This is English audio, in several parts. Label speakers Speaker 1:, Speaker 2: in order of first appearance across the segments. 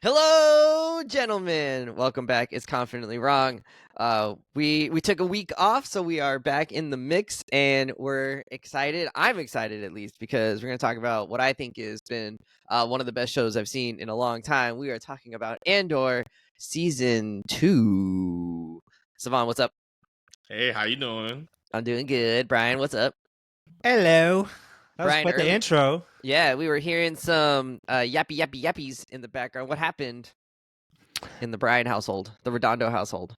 Speaker 1: Hello, gentlemen. Welcome back. It's Confidently Wrong. We took a week off, so we are back in the mix, and we're excited. I'm excited, at least, because we're going to talk about what I think has been one of the best shows I've seen in a long time. We are talking about Andor season 2. Savon, what's up?
Speaker 2: Hey, how you doing?
Speaker 1: I'm doing good. Brian, what's up?
Speaker 3: Hello. That was
Speaker 1: Brian,
Speaker 3: quite the intro.
Speaker 1: Yeah, we were hearing some yappies in the background. What happened in the Brian household, the Redondo household?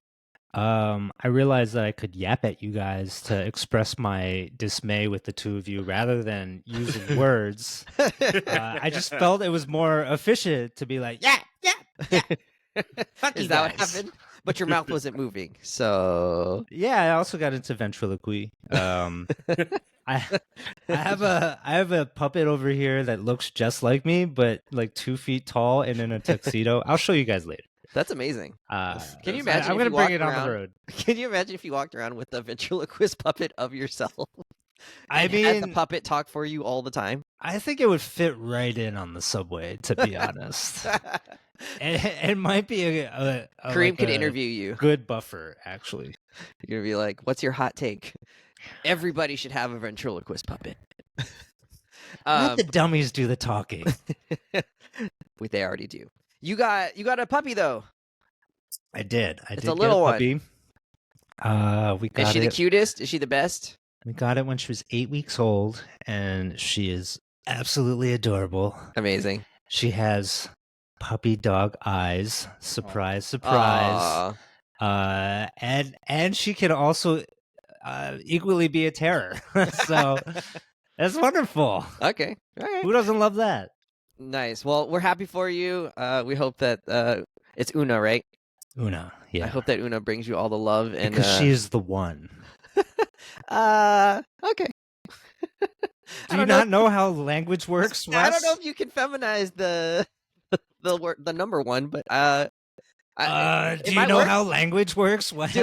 Speaker 3: I realized that I could yap at you guys to express my dismay with the two of you rather than using words. I just felt it was more efficient to be like, yeah. Fuck
Speaker 1: Is
Speaker 3: you
Speaker 1: that what
Speaker 3: guys.
Speaker 1: happened? But your mouth wasn't moving, so
Speaker 3: Yeah, I also got into ventriloquy. I have a puppet over here that looks just like me, but like 2 feet tall and in a tuxedo. I'll show you guys later.
Speaker 1: that's amazing. Can you
Speaker 2: that's-
Speaker 1: imagine?
Speaker 3: I'm
Speaker 1: if
Speaker 3: gonna
Speaker 1: you
Speaker 3: bring
Speaker 1: walked
Speaker 3: it on
Speaker 1: around,
Speaker 3: the road.
Speaker 1: Can you imagine if you walked around with a ventriloquist puppet of yourself?
Speaker 3: I
Speaker 1: and had the
Speaker 3: mean,
Speaker 1: puppet talk for you all the time.
Speaker 3: I think it would fit right in on the subway, to be honest. It might be a
Speaker 1: Kareem
Speaker 3: like
Speaker 1: could
Speaker 3: a
Speaker 1: interview you.
Speaker 3: good buffer, actually.
Speaker 1: You're gonna be like, "What's your hot take?" Everybody should have a ventriloquist puppet.
Speaker 3: Let the dummies do the talking.
Speaker 1: They already do. You got a puppy though.
Speaker 3: I did.
Speaker 1: It's
Speaker 3: did
Speaker 1: a little
Speaker 3: get
Speaker 1: one.
Speaker 3: puppy. We got
Speaker 1: Is she
Speaker 3: it.
Speaker 1: the cutest? Is she the best?
Speaker 3: We got it when she was 8 weeks old, and she is absolutely adorable.
Speaker 1: Amazing.
Speaker 3: She has puppy dog eyes. Surprise, surprise.
Speaker 1: Aw.
Speaker 3: And she can also equally be a terror. So that's wonderful.
Speaker 1: Okay. All right.
Speaker 3: Who doesn't love that?
Speaker 1: Nice. Well, we're happy for you. We hope that it's Una, right?
Speaker 3: Una, yeah.
Speaker 1: I hope that Una brings you all the love and
Speaker 3: because she is the one.
Speaker 1: Okay.
Speaker 3: Do you not know how language works, Wes?
Speaker 1: I don't know if you can feminize the the number one, but
Speaker 3: do you know how language works, Wes?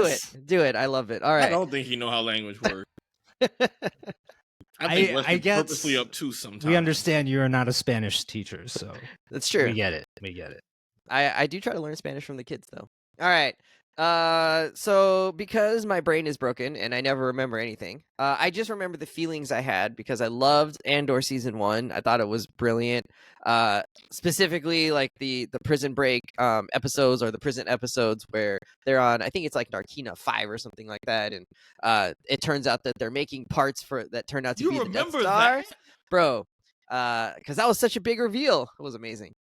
Speaker 1: Do it. I love it. All right.
Speaker 2: I don't think you know how language works. I think
Speaker 3: I guess
Speaker 2: purposely obtuse sometimes.
Speaker 3: We understand you are not a Spanish teacher, so
Speaker 1: that's true.
Speaker 3: We get it.
Speaker 1: I do try to learn Spanish from the kids, though. All right. So because my brain is broken and I never remember anything, I just remember the feelings I had because I loved Andor season 1. I thought it was brilliant. Specifically like the prison break episodes or the prison episodes where they're on, I think it's like Narkina 5 or something like that, and it turns out that they're making parts for that turned out to be the Death Star.
Speaker 2: That?
Speaker 1: Bro, because that was such a big reveal. It was amazing.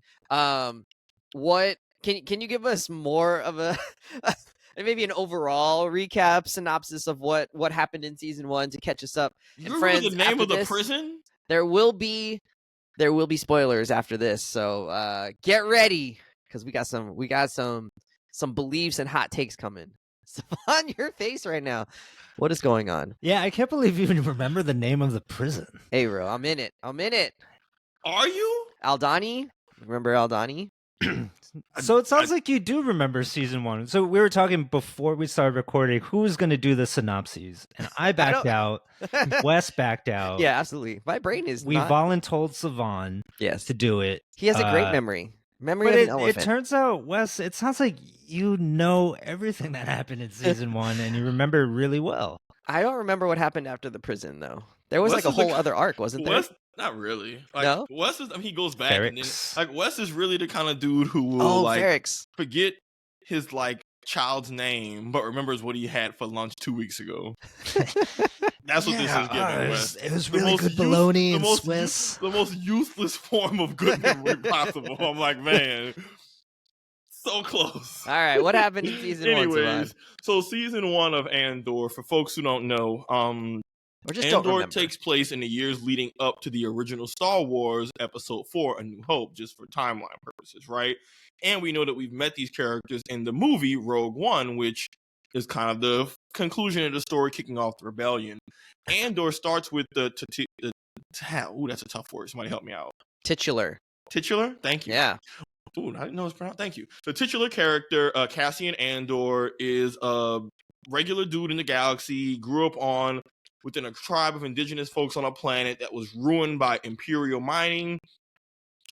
Speaker 1: What can you give us more of a maybe an overall recap synopsis of what happened in season 1 to catch us up?
Speaker 2: You remember the name of the prison?
Speaker 1: There will be spoilers after this, so get ready because we got some beliefs and hot takes coming. So on your face right now, what is going on?
Speaker 3: Yeah, I can't believe you even remember the name of the prison.
Speaker 1: Hey, bro, I'm in it.
Speaker 2: Are you?
Speaker 1: Aldani? Remember Aldani?
Speaker 3: So it sounds like you do remember season 1. So we were talking before we started recording who was going to do the synopses, and I backed out. Wes backed out.
Speaker 1: Yeah, absolutely. My brain is.
Speaker 3: We voluntold Savon to do it.
Speaker 1: He has a great memory. But of an elephant.
Speaker 3: It turns out, Wes, it sounds like you know everything that happened in season 1, and you remember really well.
Speaker 1: I don't remember what happened after the prison, though. There was like a whole other arc, wasn't there?
Speaker 2: Not really. Like,
Speaker 1: no?
Speaker 2: Wes is, he goes back, and then, like, Wes is really the kind of dude who will forget his like child's name, but remembers what he had for lunch 2 weeks ago. That's what this is giving, Wes.
Speaker 3: It was really good bologna and Swiss.
Speaker 2: The most useless form of good memory possible. I'm like, man, so close.
Speaker 1: All right, what happened in season 1?
Speaker 2: Anyways, so season 1 of Andor, for folks who don't know, Andor takes place in the years leading up to the original Star Wars Episode 4, A New Hope, just for timeline purposes, right? And we know that we've met these characters in the movie Rogue One, which is kind of the conclusion of the story, kicking off the rebellion. Andor starts with that's a tough word. Somebody help me out.
Speaker 1: Titular?
Speaker 2: Thank you.
Speaker 1: Yeah.
Speaker 2: Ooh, I didn't know it's pronounced. Thank you. The titular character, Cassian Andor, is a regular dude in the galaxy, grew up within a tribe of indigenous folks on a planet that was ruined by Imperial mining.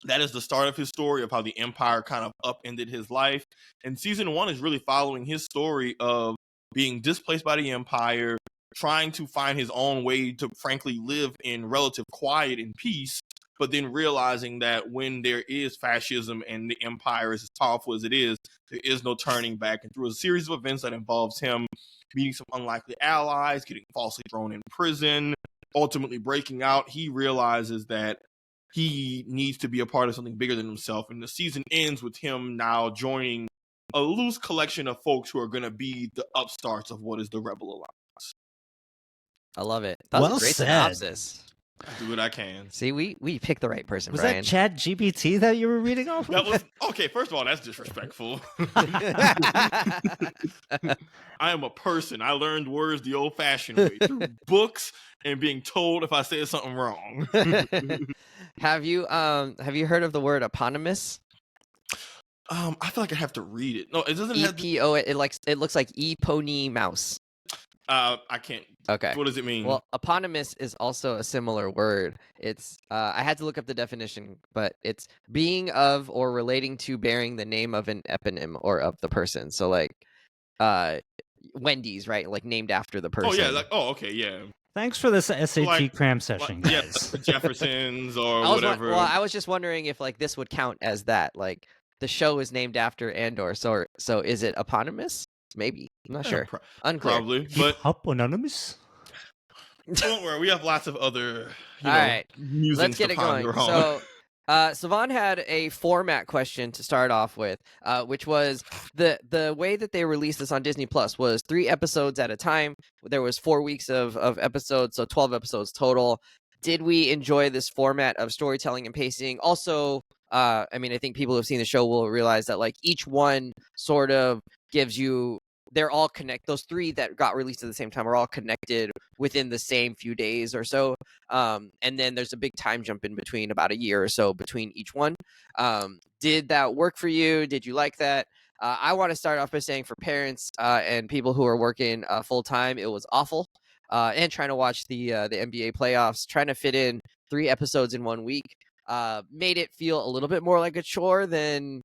Speaker 2: that is the start of his story of how the Empire kind of upended his life. And season 1 is really following his story of being displaced by the Empire, trying to find his own way to frankly live in relative quiet and peace, but then realizing that when there is fascism and the Empire is as powerful as it is, there is no turning back. And through a series of events that involves him meeting some unlikely allies, getting falsely thrown in prison, ultimately breaking out, he realizes that he needs to be a part of something bigger than himself. And the season ends with him now joining a loose collection of folks who are going to be the upstarts of what is the Rebel Alliance.
Speaker 1: I love it. That was a great synopsis.
Speaker 2: I do what I can.
Speaker 1: See, we picked the right person,
Speaker 3: was
Speaker 1: Brian.
Speaker 3: Was that ChatGPT that you were reading off of?
Speaker 2: That was, okay, first of all, that's disrespectful. I am a person. I learned words the old-fashioned way, through books and being told if I said something wrong.
Speaker 1: Have you heard of the word eponymous?
Speaker 2: I feel like I have to read it. No, it doesn't have
Speaker 1: EPO. It looks like Epony mouse.
Speaker 2: I can't.
Speaker 1: Okay.
Speaker 2: What does it mean?
Speaker 1: Well, eponymous is also a similar word. It's I had to look up the definition, but it's being of or relating to bearing the name of an eponym or of the person. So like Wendy's, right? Like named after the person.
Speaker 2: Oh yeah, okay, yeah.
Speaker 3: Thanks for this SAT cram session, guys.
Speaker 2: Yeah, Jeffersons or whatever.
Speaker 1: Well, I was just wondering if like this would count as that. Like the show is named after Andor, so is it eponymous? Maybe. I'm not sure. Unclear.
Speaker 2: Probably, but
Speaker 3: anonymous.
Speaker 2: Don't worry, we have lots of other.
Speaker 1: All right, let's get it going. So, Savon had a format question to start off with, which was the way that they released this on Disney Plus was 3 episodes at a time. There was 4 weeks of episodes, so 12 episodes total. Did we enjoy this format of storytelling and pacing? Also, I mean, I think people who have seen the show will realize that like each one sort of gives you. They're all those 3 that got released at the same time are all connected within the same few days or so. And then there's a big time jump in between, about a year or so between each one. Did that work for you? Did you like that? I want to start off by saying for parents and people who are working full time, it was awful. And trying to watch the NBA playoffs, trying to fit in 3 episodes in 1 week, made it feel a little bit more like a chore than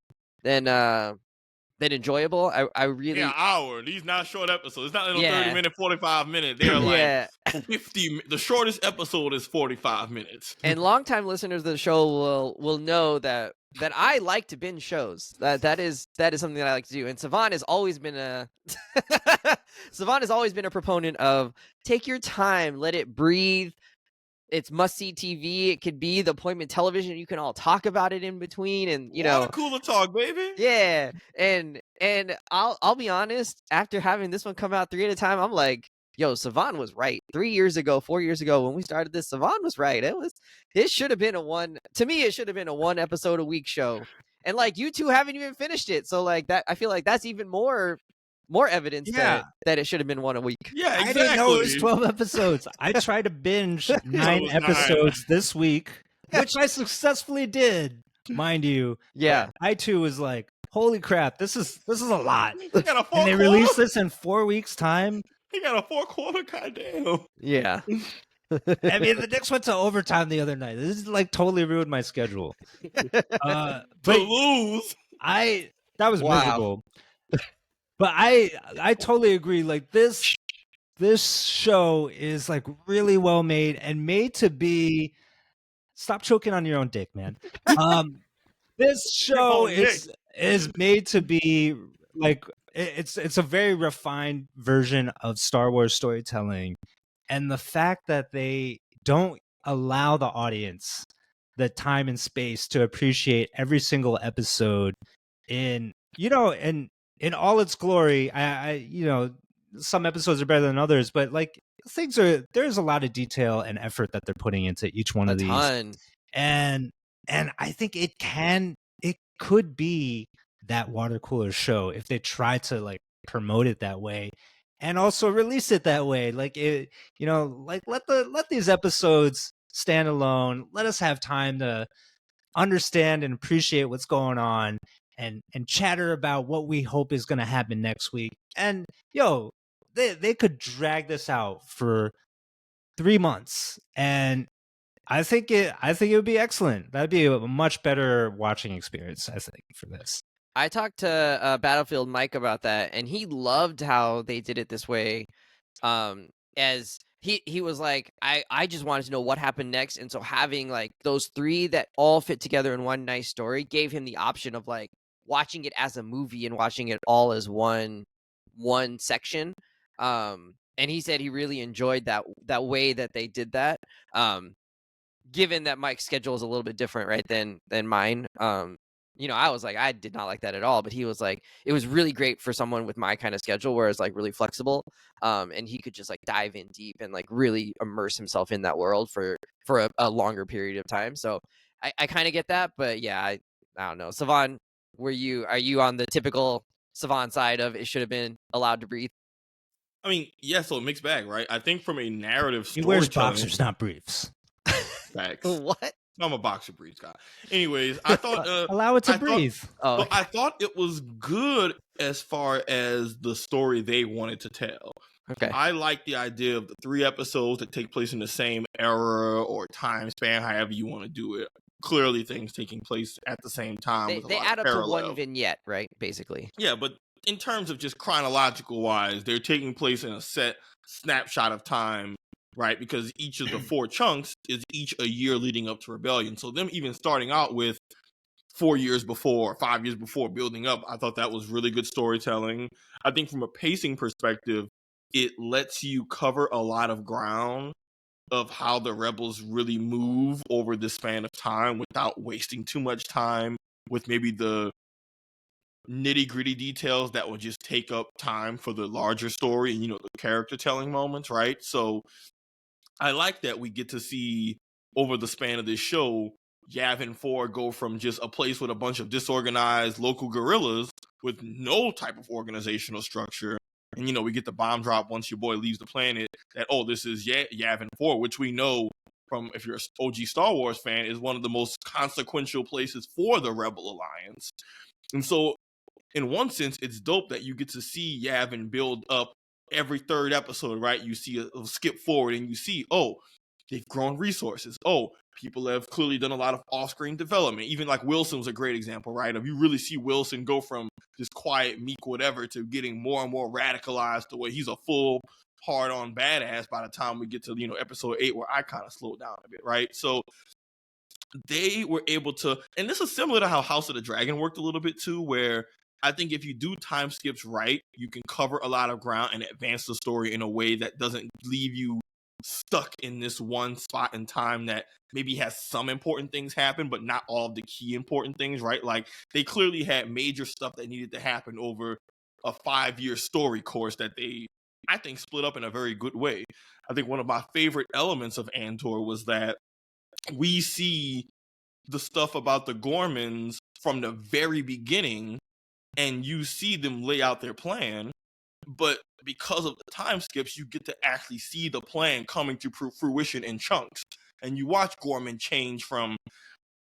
Speaker 1: enjoyable. I really
Speaker 2: hour. These not short episodes. It's not 30-minute, 45-minute. They're like 50. The shortest episode is 45 minutes.
Speaker 1: And longtime listeners of the show will know that I like to binge shows. That is something that I like to do. And Savon has always been a proponent of take your time, let it breathe. It's must-see TV. It could be the appointment television. You can all talk about it in between, and
Speaker 2: water cooler talk, baby.
Speaker 1: Yeah, and I'll be honest. After having this one come out 3 at a time, I'm like, yo, Savon was right. 4 years ago, when we started this, Savon was right. It should have been it should have been a 1 episode a week show. And like you two haven't even finished it, so like that, I feel like that's even more evidence that it should have been 1 a week.
Speaker 2: Yeah, exactly.
Speaker 3: I didn't know it was 12 episodes. I tried to binge 9 episodes this week, which I successfully did, mind you.
Speaker 1: Yeah.
Speaker 3: I too was like, holy crap, this is a lot.
Speaker 2: He got a
Speaker 3: and they released this in 4 weeks' time.
Speaker 2: He got a 4-quarter, goddamn.
Speaker 1: Yeah.
Speaker 3: I mean, the Knicks went to overtime the other night. This is like totally ruined my schedule.
Speaker 2: To lose.
Speaker 3: That was miserable. But I totally agree. Like this show is like really well made and made to be. Stop choking on your own dick, man. This show is made to be like it's a very refined version of Star Wars storytelling, and the fact that they don't allow the audience the time and space to appreciate every single episode in all its glory. I some episodes are better than others, but like there's a lot of detail and effort that they're putting into each one of these.
Speaker 1: Ton.
Speaker 3: And I think it could be that water cooler show if they try to like promote it that way and also release it that way. Like let these episodes stand alone. Let us have time to understand and appreciate what's going on. And chatter about what we hope is going to happen next week. And they could drag this out for 3 months, and I think it would be excellent. That'd be a much better watching experience, I think, for this.
Speaker 1: I talked to Battlefield Mike about that, and he loved how they did it this way. As he was like, I just wanted to know what happened next, and so having like those three that all fit together in one nice story gave him the option of like watching it as a movie and watching it all as one section. And he said he really enjoyed that way that they did that. Given that Mike's schedule is a little bit different, right, than mine. I was like, I did not like that at all, but he was like, it was really great for someone with my kind of schedule where it's like really flexible. And he could just like dive in deep and like really immerse himself in that world for a longer period of time. So I kind of get that, but yeah, I don't know. Savon, are you on the typical Savon side of it should have been allowed to breathe?
Speaker 2: I mean, yeah, so a mixed bag, right? I think from a narrative
Speaker 3: He wears
Speaker 2: storytelling,
Speaker 3: boxers, not briefs.
Speaker 2: facts.
Speaker 1: What?
Speaker 2: I'm a boxer briefs guy. Anyways, I thought
Speaker 3: allow it to breathe.
Speaker 2: Okay. I thought it was good as far as the story they wanted to tell.
Speaker 1: Okay.
Speaker 2: I like the idea of the 3 episodes that take place in the same era or time span, however you want to do it. Clearly, things taking place at the same time.
Speaker 1: They add up to one vignette, right? Basically.
Speaker 2: Yeah, but in terms of just chronological wise, they're taking place in a set snapshot of time, right? Because each of the 4 chunks is each a year leading up to Rebellion. So them even starting out with 4 years before, 5 years before building up, I thought that was really good storytelling. I think from a pacing perspective, it lets you cover a lot of ground of how the rebels really move over the span of time without wasting too much time with maybe the nitty-gritty details that would just take up time for the larger story and, the character telling moments, right? So I like that we get to see over the span of this show, Yavin 4 go from just a place with a bunch of disorganized local guerrillas with no type of organizational structure. And, we get the bomb drop once your boy leaves the planet that, this is Yavin 4, which we know from, if you're an OG Star Wars fan, is one of the most consequential places for the Rebel Alliance. And so, in one sense, it's dope that you get to see Yavin build up every 3rd episode, right? You see a skip forward and you see, they've grown resources. People have clearly done a lot of off-screen development. Even like Wilson was a great example, right? If you really see Wilson go from just quiet, meek, whatever, to getting more and more radicalized to where he's a full, hard-on badass by the time we get to, episode 8, where I kind of slowed down a bit, right? So they were able to, and this is similar to how House of the Dragon worked a little bit too, where I think if you do time skips right, you can cover a lot of ground and advance the story in a way that doesn't leave you stuck in this one spot in time that maybe has some important things happen, but not all of the key important things, right? Like, they clearly had major stuff that needed to happen over a 5-year story course that they, I think, split up in a very good way. I think one of my favorite elements of Andor was that we see the stuff about the Gormans from the very beginning, and you see them lay out their plan, but because of the time skips, you get to actually see the plan coming to fruition in chunks. And you watch Gorman change from,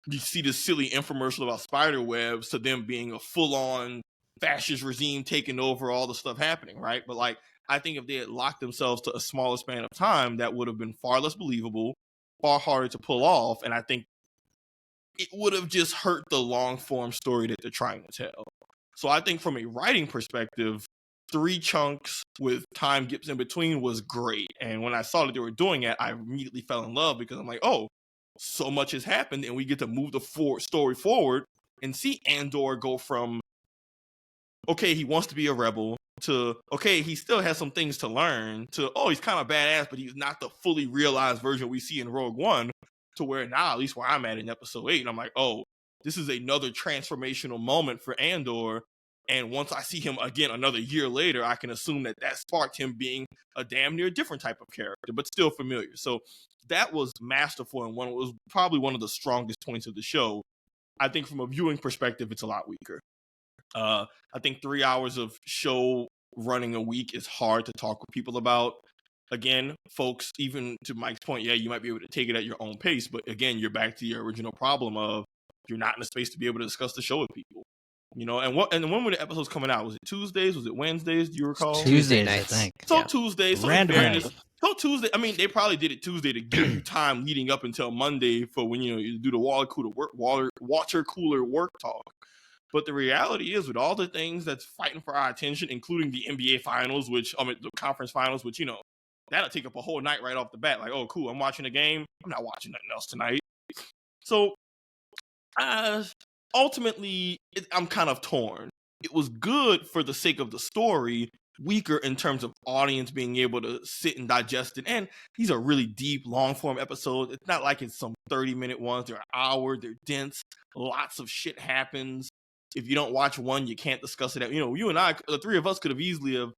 Speaker 2: you see this silly infomercial about spider webs to them being a full-on fascist regime taking over, all the stuff happening, right? But like, I think if they had locked themselves to a smaller span of time, that would have been far less believable, far harder to pull off, and I think it would have just hurt the long-form story that they're trying to tell. So I think from a writing perspective, 3 chunks with time gaps in between was great. And when I saw that they were doing it, I immediately fell in love because I'm like, so much has happened, and we get to move the story forward and see Andor go from, okay, he wants to be a rebel, to, okay, he still has some things to learn, to, he's kind of badass, but he's not the fully realized version we see in Rogue One, to where now, at least where I'm at in episode 8, and I'm like, this is another transformational moment for Andor. And once I see him again another year later, I can assume that sparked him being a damn near different type of character, but still familiar. So that was masterful, and was probably one of the strongest points of the show. I think from a viewing perspective, it's a lot weaker. I think 3 hours of show running a week is hard to talk with people about. Again, folks, even to Mike's point, yeah, you might be able to take it at your own pace, but again, you're back to your original problem of you're not in a space to be able to discuss the show with people. And when were the episodes coming out? Was it Tuesdays? Was it Wednesdays? Do you recall?
Speaker 3: Tuesday
Speaker 1: nights,
Speaker 3: I think.
Speaker 2: So Tuesday. So
Speaker 3: randomly.
Speaker 2: So Tuesday. I mean, they probably did it Tuesday to give you time leading up until Monday for when you do the water cooler work talk. But the reality is, with all the things that's fighting for our attention, including the NBA finals, the conference finals, which that'll take up a whole night right off the bat. Like, oh, cool, I'm watching a game. I'm not watching nothing else tonight. So, ultimately, I'm kind of torn. It was good for the sake of the story, weaker in terms of audience being able to sit and digest it. And these are really deep, long-form episodes. It's not like it's some 30-minute ones. They're an hour. They're dense. Lots of shit happens. If you don't watch one, you can't discuss it. You and I, the three of us, could have easily have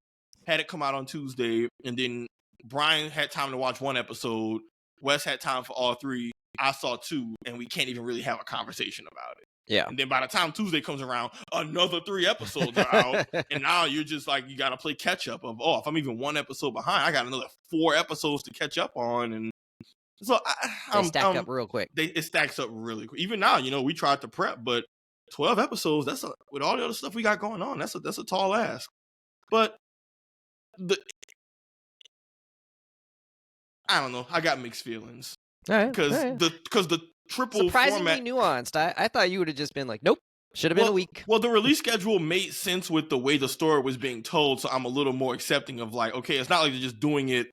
Speaker 2: had it come out on Tuesday, and then Brian had time to watch one episode. Wes had time for all three. I saw two, and we can't even really have a conversation about it.
Speaker 1: Yeah.
Speaker 2: And then by the time Tuesday comes around, another 3 episodes are out. And now you're just like, you got to play catch up of, if I'm even 1 episode behind, I got another 4 episodes to catch up on. And so
Speaker 1: they stack up real quick.
Speaker 2: It stacks up really quick. Even now, we tried to prep, but 12 episodes, with all the other stuff we got going on, that's a tall ask. But I don't know. I got mixed feelings. Because the triple
Speaker 1: surprisingly
Speaker 2: format
Speaker 1: nuanced. I thought you would have just been like, nope, should have been a week.
Speaker 2: Well, the release schedule made sense with the way the story was being told, so I'm a little more accepting of like, okay, it's not like they're just doing it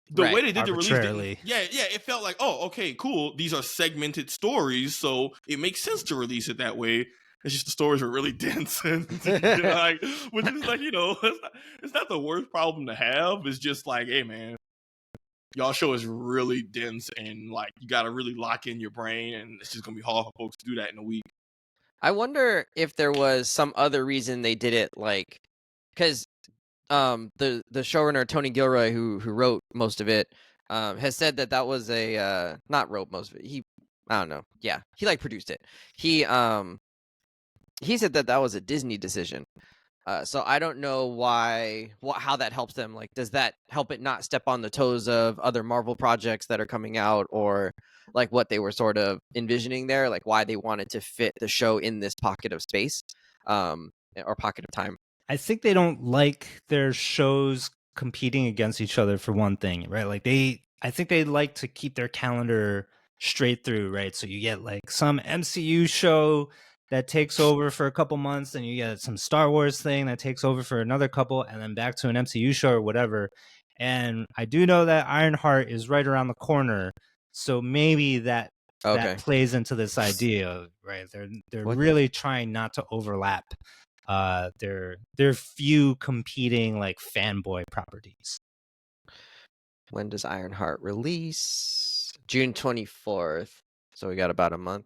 Speaker 2: the way they did the release. Yeah, it felt like, oh, okay, cool. These are segmented stories, so it makes sense to release it that way. It's just the stories were really dense, and which is like, it's not the worst problem to have. It's just like, hey, man, y'all show is really dense, and like you got to really lock in your brain, and it's just gonna be hard for folks to do that in a week.
Speaker 1: I wonder if there was some other reason they did it, like, because the showrunner Tony Gilroy, who wrote most of it, has said that was a not wrote most of it. I don't know. Yeah, he produced it. He said that was a Disney decision. So I don't know how that helps them. Like, does that help it not step on the toes of other Marvel projects that are coming out, or like what they were sort of envisioning there, like why they wanted to fit the show in this pocket of space, or pocket of time?
Speaker 3: I think they don't like their shows competing against each other, for one thing, right? Like I think they like to keep their calendar straight through, right? So you get like some MCU show that takes over for a couple months, and you get some Star Wars thing that takes over for another couple, and then back to an MCU show or whatever. And I do know that Ironheart is right around the corner, so maybe that plays into this idea, right? They're really trying not to overlap their few competing like fanboy properties.
Speaker 1: When does Ironheart release? June 24th. So we got about a month.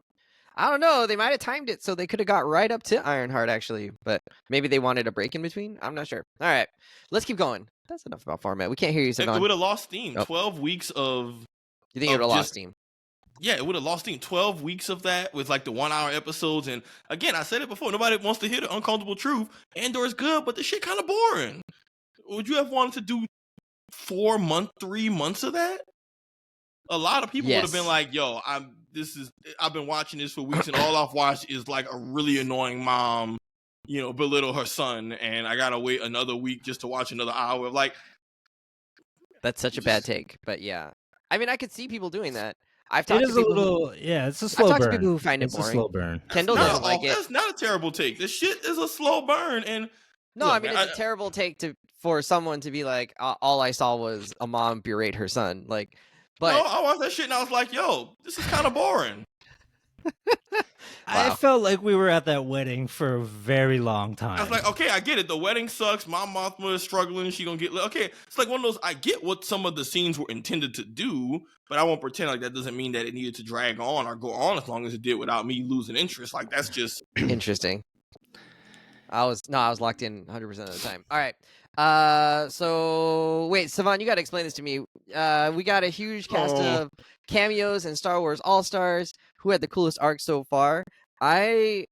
Speaker 1: I don't know. They might have timed it so they could have got right up to Ironheart, actually. But maybe they wanted a break in between. I'm not sure. All right. Let's keep going. That's enough about format. We can't hear you, Savon.
Speaker 2: It would have lost steam. 12 weeks of...
Speaker 1: You think it would have lost steam?
Speaker 2: Yeah, it would have lost steam. 12 weeks of that with like the 1-hour episodes. And again, I said it before. Nobody wants to hear the uncomfortable truth. Andor is good, but the shit kind of boring. Would you have wanted to do 3 months of that? A lot of people would have been like, yo, I've been watching this for weeks, and all I've watched is like a really annoying mom, belittle her son, and I gotta wait another week just to watch another hour. Like,
Speaker 1: that's such a bad take, but yeah. I mean, I could see people doing that.
Speaker 3: I've talked to people it's a slow burn. I've talked to people
Speaker 1: who find it boring.
Speaker 3: It's a slow burn.
Speaker 1: Kendall doesn't like it.
Speaker 2: That's not a terrible take. This shit is a slow burn, and
Speaker 1: no, look, I mean, it's a terrible take for someone to be like, all I saw was a mom berate her son, like. But
Speaker 2: no, I watched that shit and I was like, yo, this is kind of boring.
Speaker 3: I felt like we were at that wedding for a very long time.
Speaker 2: I was like, okay, I get it. The wedding sucks. Mom Mothma is struggling. She gonna get... Okay, it's like one of those... I get what some of the scenes were intended to do, but I won't pretend like that doesn't mean that it needed to drag on or go on as long as it did without me losing interest. Like, that's just...
Speaker 1: Interesting. I was locked in 100% of the time. All right. So wait, Savon, you got to explain this to me. We got a huge cast of cameos and Star Wars All-Stars. Who had the coolest arc so far? My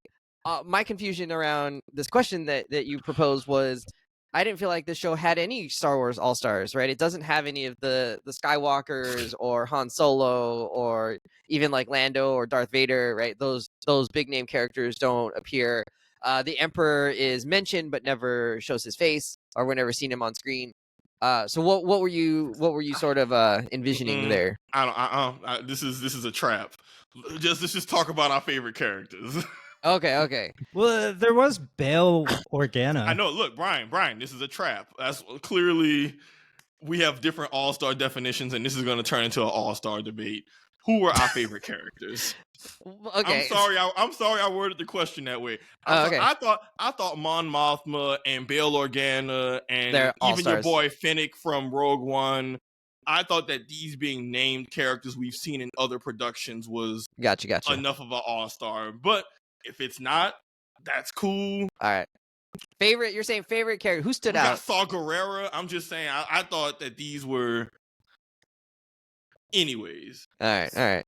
Speaker 1: confusion around this question that you proposed was, I didn't feel like the show had any Star Wars All-Stars, right? It doesn't have any of the Skywalkers or Han Solo or even like Lando or Darth Vader, right? Those big name characters don't appear. The Emperor is mentioned but never shows his face, or we're never seen him on screen. So what were you sort of envisioning there?
Speaker 2: This is a trap. Let's just talk about our favorite characters.
Speaker 1: Okay.
Speaker 3: Well, there was Bail Organa.
Speaker 2: I know. Look, Brian, this is a trap. That's clearly we have different all-star definitions, and this is going to turn into an all-star debate. Who were our favorite characters?
Speaker 1: Okay.
Speaker 2: I'm sorry I worded the question that way.
Speaker 1: Okay.
Speaker 2: I thought Mon Mothma and Bail Organa and even your boy Fennec from Rogue One. I thought that these being named characters we've seen in other productions was
Speaker 1: gotcha
Speaker 2: enough of an all-star. But if it's not, that's cool.
Speaker 1: All right. Favorite? You're saying favorite character? Who stood out?
Speaker 2: Saw Gerrera. I'm just saying. I thought that these were. Anyways.
Speaker 1: All right.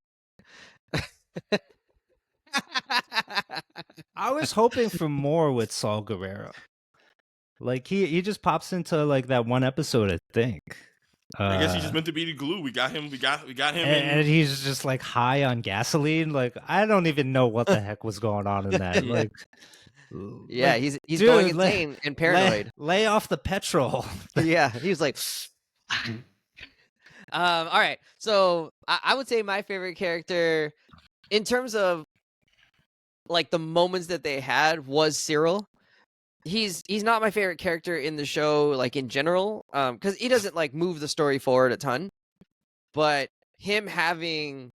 Speaker 3: I was hoping for more with Saul Guerrero. Like he just pops into like that one episode, I think.
Speaker 2: I guess he's just meant to be the glue. We got him.
Speaker 3: And he's just like high on gasoline. Like I don't even know what the heck was going on in that.
Speaker 1: Yeah.
Speaker 3: Like,
Speaker 1: yeah, he's going insane and paranoid.
Speaker 3: Lay off the petrol.
Speaker 1: Yeah, he was like. All right, so I would say my favorite character, in terms of like the moments that they had, was Cyril. He's not my favorite character in the show, like in general, because he doesn't like move the story forward a ton. But him having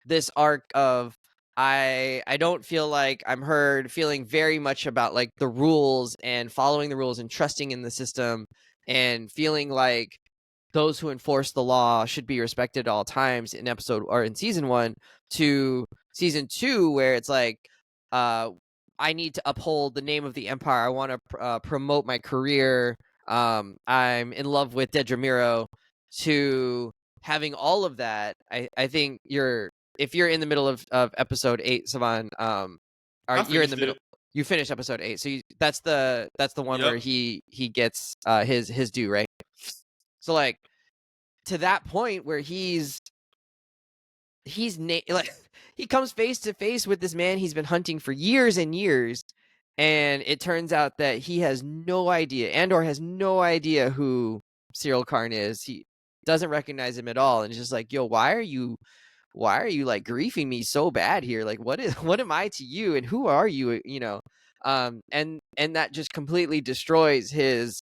Speaker 1: this arc of I don't feel like I'm heard, feeling very much about like the rules and following the rules and trusting in the system, and feeling like those who enforce the law should be respected at all times in episode or in season 1 to season 2, where it's like I need to uphold the name of the Empire. I want to promote my career. I'm in love with Dedramiro. To having all of that, I think if you're in the middle of episode 8, Savon, you're in the middle. You finished episode 8, so that's the one where he gets his due, right? So like to that point where he's like he comes face to face with this man he's been hunting for years and years, and it turns out that he has no idea. Andor has no idea who Cyril Karn is. He doesn't recognize him at all, and it's just like, yo, why are you like griefing me so bad here? Like, what am I to you, and who are you? You know, and that just completely destroys his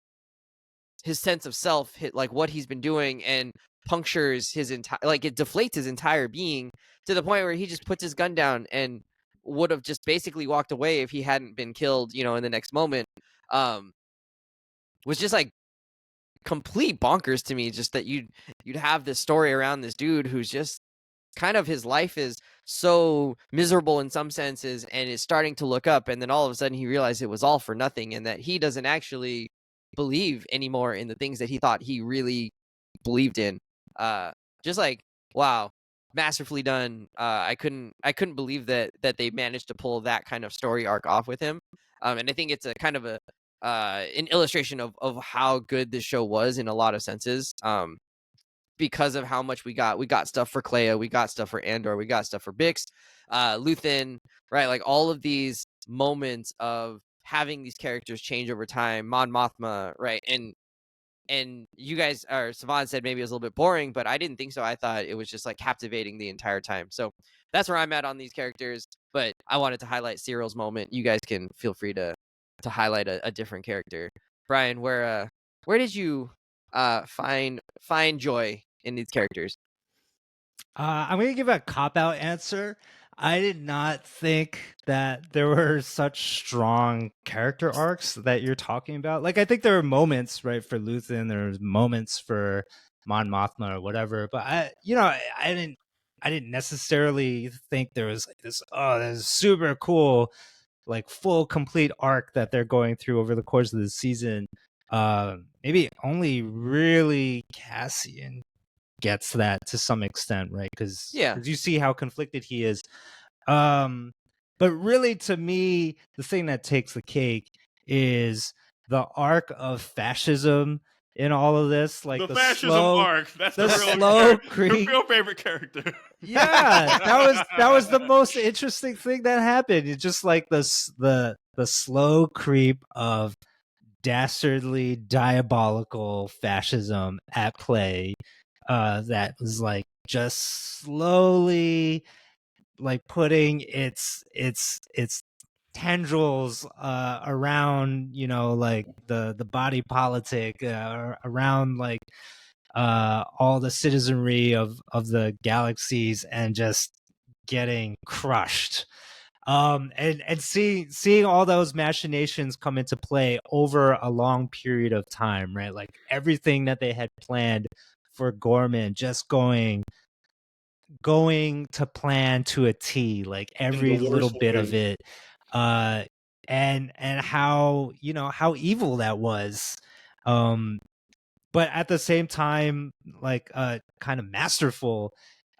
Speaker 1: sense of self, like what he's been doing, and punctures his entire, like it deflates his entire being to the point where he just puts his gun down and would have just basically walked away if he hadn't been killed, you know, in the next moment. Was just like complete bonkers to me, just that you'd have this story around this dude who's just kind of, his life is so miserable in some senses and is starting to look up, and then all of a sudden he realized it was all for nothing, and that he doesn't actually believe anymore in the things that he thought he really believed in. Just like, wow, masterfully done. I couldn't believe that they managed to pull that kind of story arc off with him. And I think it's a kind of an illustration of how good this show was in a lot of senses. Because of how much we got stuff for Clea, we got stuff for Andor, we got stuff for Bix, Luthen, right? Like all of these moments of having these characters change over time, Mon Mothma, right? And you guys, or Savon said maybe it was a little bit boring, but I didn't think so. I thought it was just like captivating the entire time. So that's where I'm at on these characters. But I wanted to highlight Cyril's moment. You guys can feel free to highlight a different character. Brian, where did you find joy in these characters?
Speaker 3: I'm gonna give a cop-out answer. I did not think that there were such strong character arcs that you're talking about. Like, I think there were moments, right, for Luthen, there was moments for Mon Mothma or whatever, but I didn't necessarily think there was like this super cool, like full complete arc that they're going through over the course of the season. Maybe only really Cassian gets that to some extent, right? Because you see how conflicted he is. But really, to me, the thing that takes the cake is the arc of fascism in all of this, like
Speaker 2: the fascism arc. That's
Speaker 3: the
Speaker 2: real
Speaker 3: slow creep.
Speaker 2: Your real favorite character.
Speaker 3: Yeah, that was the most interesting thing that happened. It's just like the slow creep of dastardly, diabolical fascism at play. That was like just slowly, like putting its tendrils around, like the body politic, around like all the citizenry of the galaxies, and just getting crushed. And seeing all those machinations come into play over a long period of time, right? Like everything that they had planned for Gorman just going to plan to a T, like every little bit of it. And how, how evil that was. But at the same time, like kind of masterful.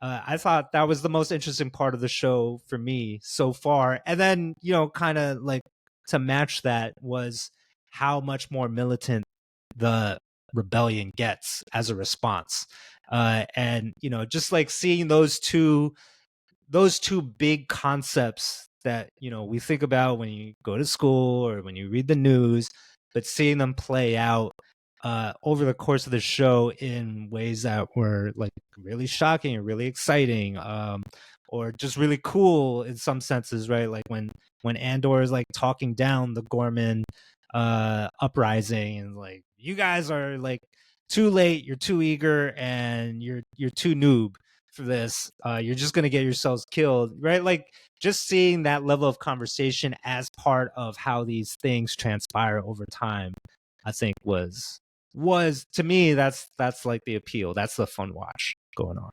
Speaker 3: I thought that was the most interesting part of the show for me so far. And then, kind of like to match that was how much more militant the rebellion gets as a response. And, just like seeing those two big concepts that, we think about when you go to school or when you read the news, but seeing them play out over the course of the show in ways that were like really shocking or really exciting, or just really cool in some senses, right? Like when Andor is like talking down the Gorman uprising, and like, you guys are like too late, you're too eager, and you're too noob for this. You're just gonna get yourselves killed, right? Like just seeing that level of conversation as part of how these things transpire over time, I think was to me, that's like the appeal. That's the fun watch going on.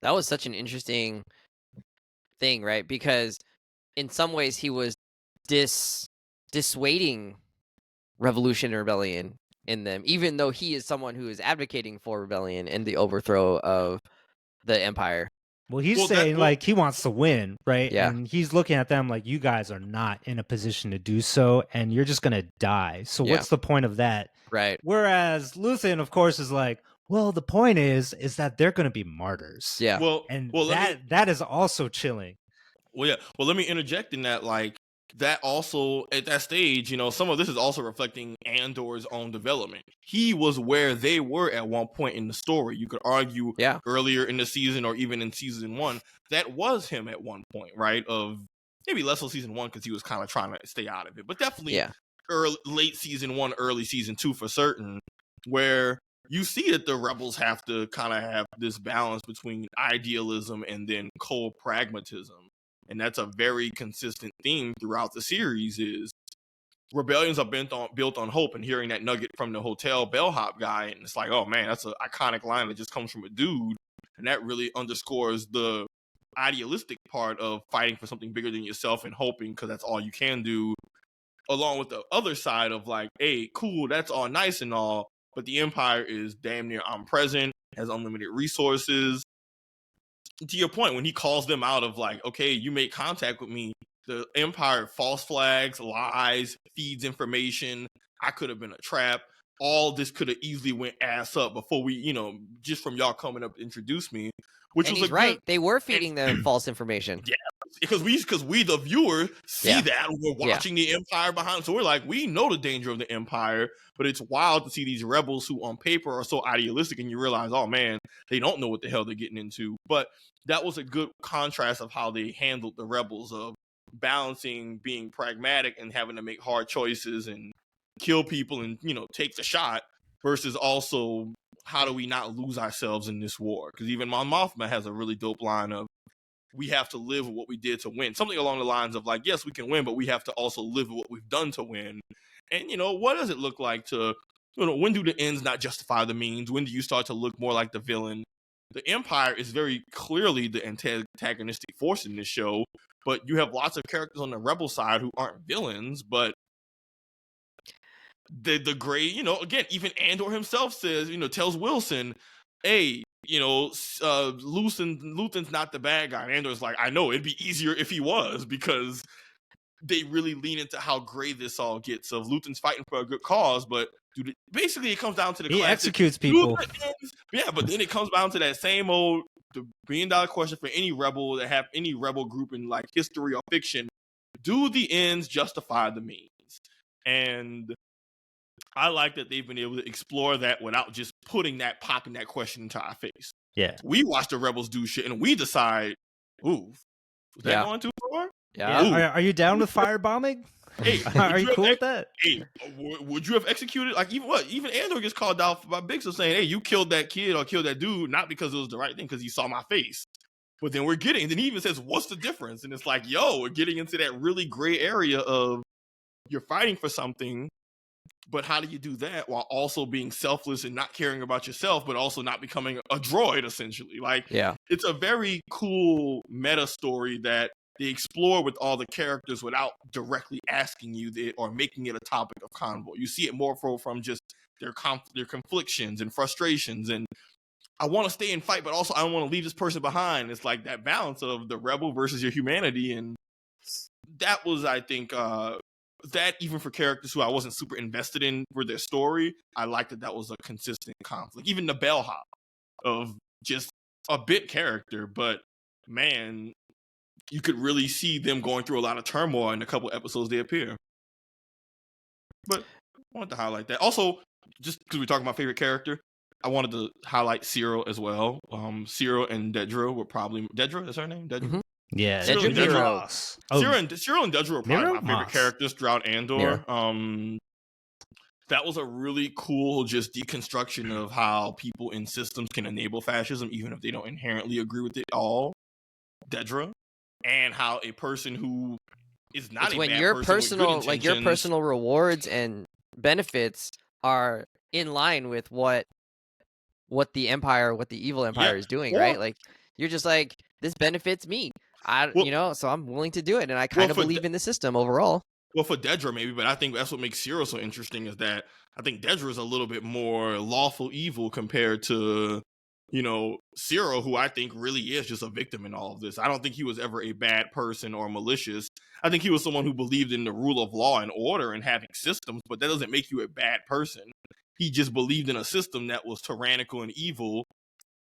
Speaker 1: That was such an interesting thing, right? Because in some ways he was dissuading revolution and rebellion in them, even though he is someone who is advocating for rebellion and the overthrow of the empire.
Speaker 3: Well, he's saying like he wants to win, right?
Speaker 1: Yeah.
Speaker 3: And he's looking at them like, you guys are not in a position to do so, and you're just gonna die. So what's the point of that?
Speaker 1: Right.
Speaker 3: Whereas Luthen, of course, is like, well, the point is that they're gonna be martyrs.
Speaker 1: Yeah.
Speaker 3: That is also chilling.
Speaker 2: Well, yeah. Well, let me interject in that, like, that also at that stage, some of this is also reflecting Andor's own development. He was where they were at one point in the story. You could argue earlier in the season or even in season 1, that was him at one point, right? Of maybe less so season 1 because he was kind of trying to stay out of it, but definitely late season 1, early season 2 for certain, where you see that the rebels have to kind of have this balance between idealism and then cold pragmatism. And that's a very consistent theme throughout the series is rebellions are built on hope, and hearing that nugget from the hotel bellhop guy, and it's like, oh man, that's an iconic line that just comes from a dude. And that really underscores the idealistic part of fighting for something bigger than yourself and hoping because that's all you can do, along with the other side of like, hey, cool, that's all nice and all, but the Empire is damn near omnipresent, has unlimited resources. To your point, when he calls them out of like, okay, you make contact with me, the Empire false flags, lies, feeds information. I could have been a trap. All this could have easily went ass up before we, just from y'all coming up to introduce me. Which
Speaker 1: and
Speaker 2: was
Speaker 1: he's right. They were feeding them false information.
Speaker 2: Yeah, because we the viewer see that we're watching the Empire behind, so we're like, we know the danger of the Empire, but it's wild to see these rebels who on paper are so idealistic, and you realize, oh man, they don't know what the hell they're getting into. But that was a good contrast of how they handled the rebels, of balancing being pragmatic and having to make hard choices and kill people and take the shot, versus also how do we not lose ourselves in this war? Because even Mon Mothma has a really dope line of, we have to live with what we did to win. Something along the lines of like, yes, we can win, but we have to also live with what we've done to win. And, what does it look like to, when do the ends not justify the means? When do you start to look more like the villain? The Empire is very clearly the antagonistic force in this show, but you have lots of characters on the rebel side who aren't villains, but the gray, again, even Andor himself says, tells Wilson, hey, Luthen's not the bad guy. And Andor's like, I know, it'd be easier if he was, because they really lean into how gray this all gets. Of Luthen's fighting for a good cause, but basically it comes down to the
Speaker 3: He
Speaker 2: classic,
Speaker 3: executes people.
Speaker 2: Yeah, but then it comes down to that same old the $1 billion question for any rebel that have any rebel group in like history or fiction: do the ends justify the means? And I like that they've been able to explore that without just popping that question into our face.
Speaker 3: Yeah,
Speaker 2: we watch the rebels do shit and we decide, ooh, was that going too far?
Speaker 3: Yeah. Are you down with firebombing?
Speaker 2: Hey,
Speaker 3: are you cool with that?
Speaker 2: Hey, would you have executed? Like even Andor gets called out by Bix for saying, "Hey, you killed that kid or killed that dude not because it was the right thing, because he saw my face." But then then he even says, "What's the difference?" And it's like, yo, we're getting into that really gray area of you're fighting for something, but how do you do that while also being selfless and not caring about yourself, but also not becoming a droid, essentially? Like, it's a very cool meta story that they explore with all the characters without directly asking you or making it a topic of convo. You see it more from just their conflictions and frustrations, and I want to stay and fight, but also I don't want to leave this person behind. It's like that balance of the rebel versus your humanity, and that was, I think, that even for characters who I wasn't super invested in for their story, I liked that was a consistent conflict. Even the bellhop of just a bit character, but man, you could really see them going through a lot of turmoil in a couple episodes they appear. But I wanted to highlight that. Also, just because we're talking about favorite character, I wanted to highlight Cyril as well. Cyril and Dedra were probably... Dedra, is her name? Dedra?
Speaker 3: Mm-hmm. Yeah,
Speaker 2: Cyril and Dedra. Cyril and Dedra were probably my favorite characters throughout Andor. That was a really cool just deconstruction of how people in systems can enable fascism, even if they don't inherently agree with it all. Dedra. And how a person who is not
Speaker 1: when your personal your personal rewards and benefits are in line with what the evil empire is doing, right? Like, you're just like, this benefits me, so I'm willing to do it, and I kind of believe in the system overall.
Speaker 2: Well, for Dedra maybe, but I think that's what makes Cyril so interesting, is that I think Dedra is a little bit more lawful evil compared to Cyril, who I think really is just a victim in all of this. I don't think he was ever a bad person or malicious. I think he was someone who believed in the rule of law and order and having systems, but that doesn't make you a bad person. He just believed in a system that was tyrannical and evil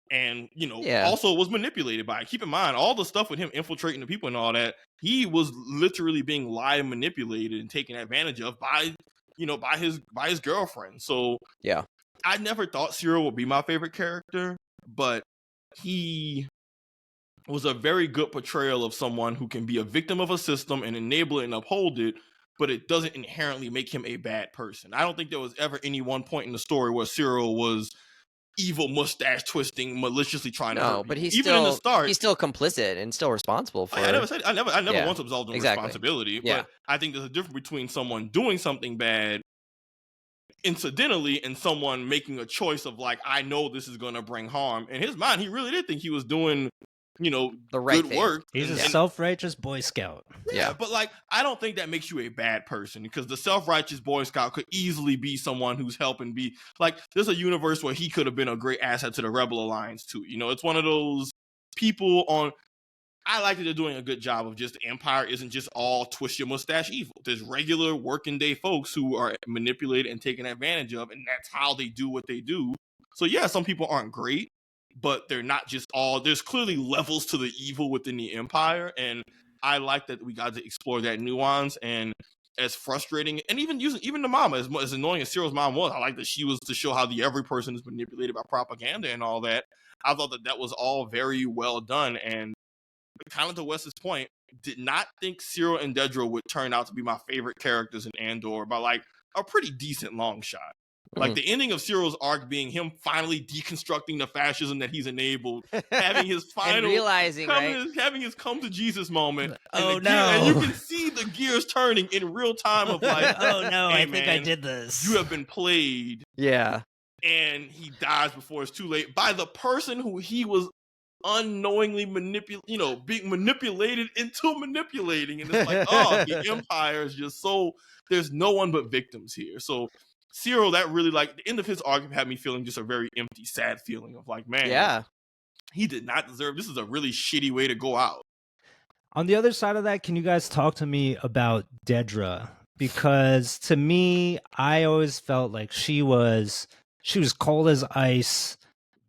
Speaker 2: and, also was manipulated by it. Keep in mind, all the stuff with him infiltrating the people and all that, he was literally being lied and manipulated and taken advantage of by his girlfriend. So
Speaker 1: yeah.
Speaker 2: I never thought Cyril would be my favorite character, but he was a very good portrayal of someone who can be a victim of a system and enable it and uphold it, but it doesn't inherently make him a bad person. I don't think there was ever any one point in the story where Cyril was evil, mustache twisting, maliciously trying to hurt people.
Speaker 1: But he's
Speaker 2: even
Speaker 1: still,
Speaker 2: in the start,
Speaker 1: he's still complicit and still responsible for.
Speaker 2: I never once absolved him of responsibility.
Speaker 1: Yeah.
Speaker 2: But I think there's a difference between someone doing something bad incidentally and someone making a choice of like, I know this is going to bring harm. In his mind, he really did think he was doing the right good work.
Speaker 3: He's a self-righteous Boy Scout.
Speaker 2: Yeah, but like, I don't think that makes you a bad person, because the self-righteous Boy Scout could easily be someone who's helping be like, there's a universe where he could have been a great asset to the Rebel Alliance too. It's one of those people on... I like that they're doing a good job of just the Empire isn't just all twist your mustache evil. There's regular working day folks who are manipulated and taken advantage of, and that's how they do what they do. So yeah, some people aren't great, but they're not just all... There's clearly levels to the evil within the Empire, and I like that we got to explore that nuance. And as frustrating, and even the mama, as annoying as Cyril's mom was, I like that she was to show how every person is manipulated by propaganda and all that. I thought that was all very well done, and kind of to Wes's point, did not think Cyril and Dedra would turn out to be my favorite characters in Andor by like a pretty decent long shot. Like the ending of Cyril's arc being him finally deconstructing the fascism that he's enabled, having his final
Speaker 1: and realizing,
Speaker 2: having his come to Jesus moment.
Speaker 3: And
Speaker 2: you can see the gears turning in real time of like,
Speaker 3: oh no,
Speaker 2: hey,
Speaker 3: I think I did this.
Speaker 2: You have been played.
Speaker 1: Yeah.
Speaker 2: And he dies before it's too late by the person who he was unknowingly being manipulated into manipulating. And it's like, oh, the Empire is just so... There's no one but victims here. So Cyril, that really, like, the end of his arc had me feeling just a very empty, sad feeling of like, man, he did not deserve... This is a really shitty way to go out.
Speaker 3: On the other side of that, can you guys talk to me about Dedra? Because to me, I always felt like she was cold as ice,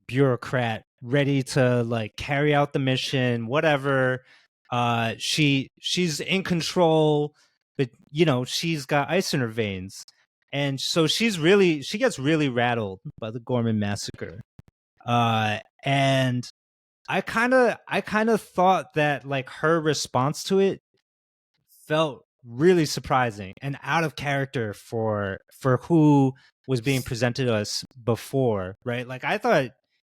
Speaker 3: bureaucrat, ready to like carry out the mission, whatever. She's in control, but she's got ice in her veins. And so she gets really rattled by the Gorman massacre. And I kind of thought that like her response to it felt really surprising and out of character for who was being presented to us before, right? Like I thought,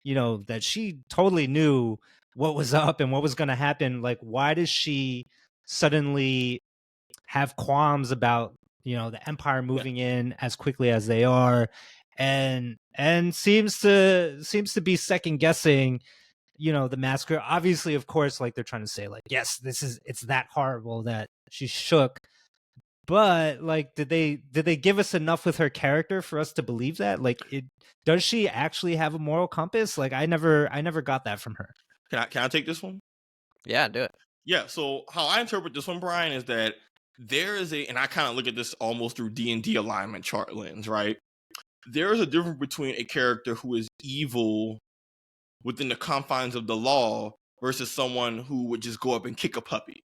Speaker 3: that she totally knew what was up and what was going to happen. Like why does she suddenly have qualms about, the Empire moving in as quickly as they are, and seems to be second guessing the massacre. Obviously, of course, like they're trying to say like, yes, it's that horrible that she shook. But like, did they give us enough with her character for us to believe that? Like, does she actually have a moral compass? Like, I never got that from her.
Speaker 2: Can I take this one?
Speaker 1: Yeah, do it.
Speaker 2: Yeah. So how I interpret this one, Brian, is that there is and I kind of look at this almost through D&D alignment chart lens, right? There is a difference between a character who is evil within the confines of the law versus someone who would just go up and kick a puppy.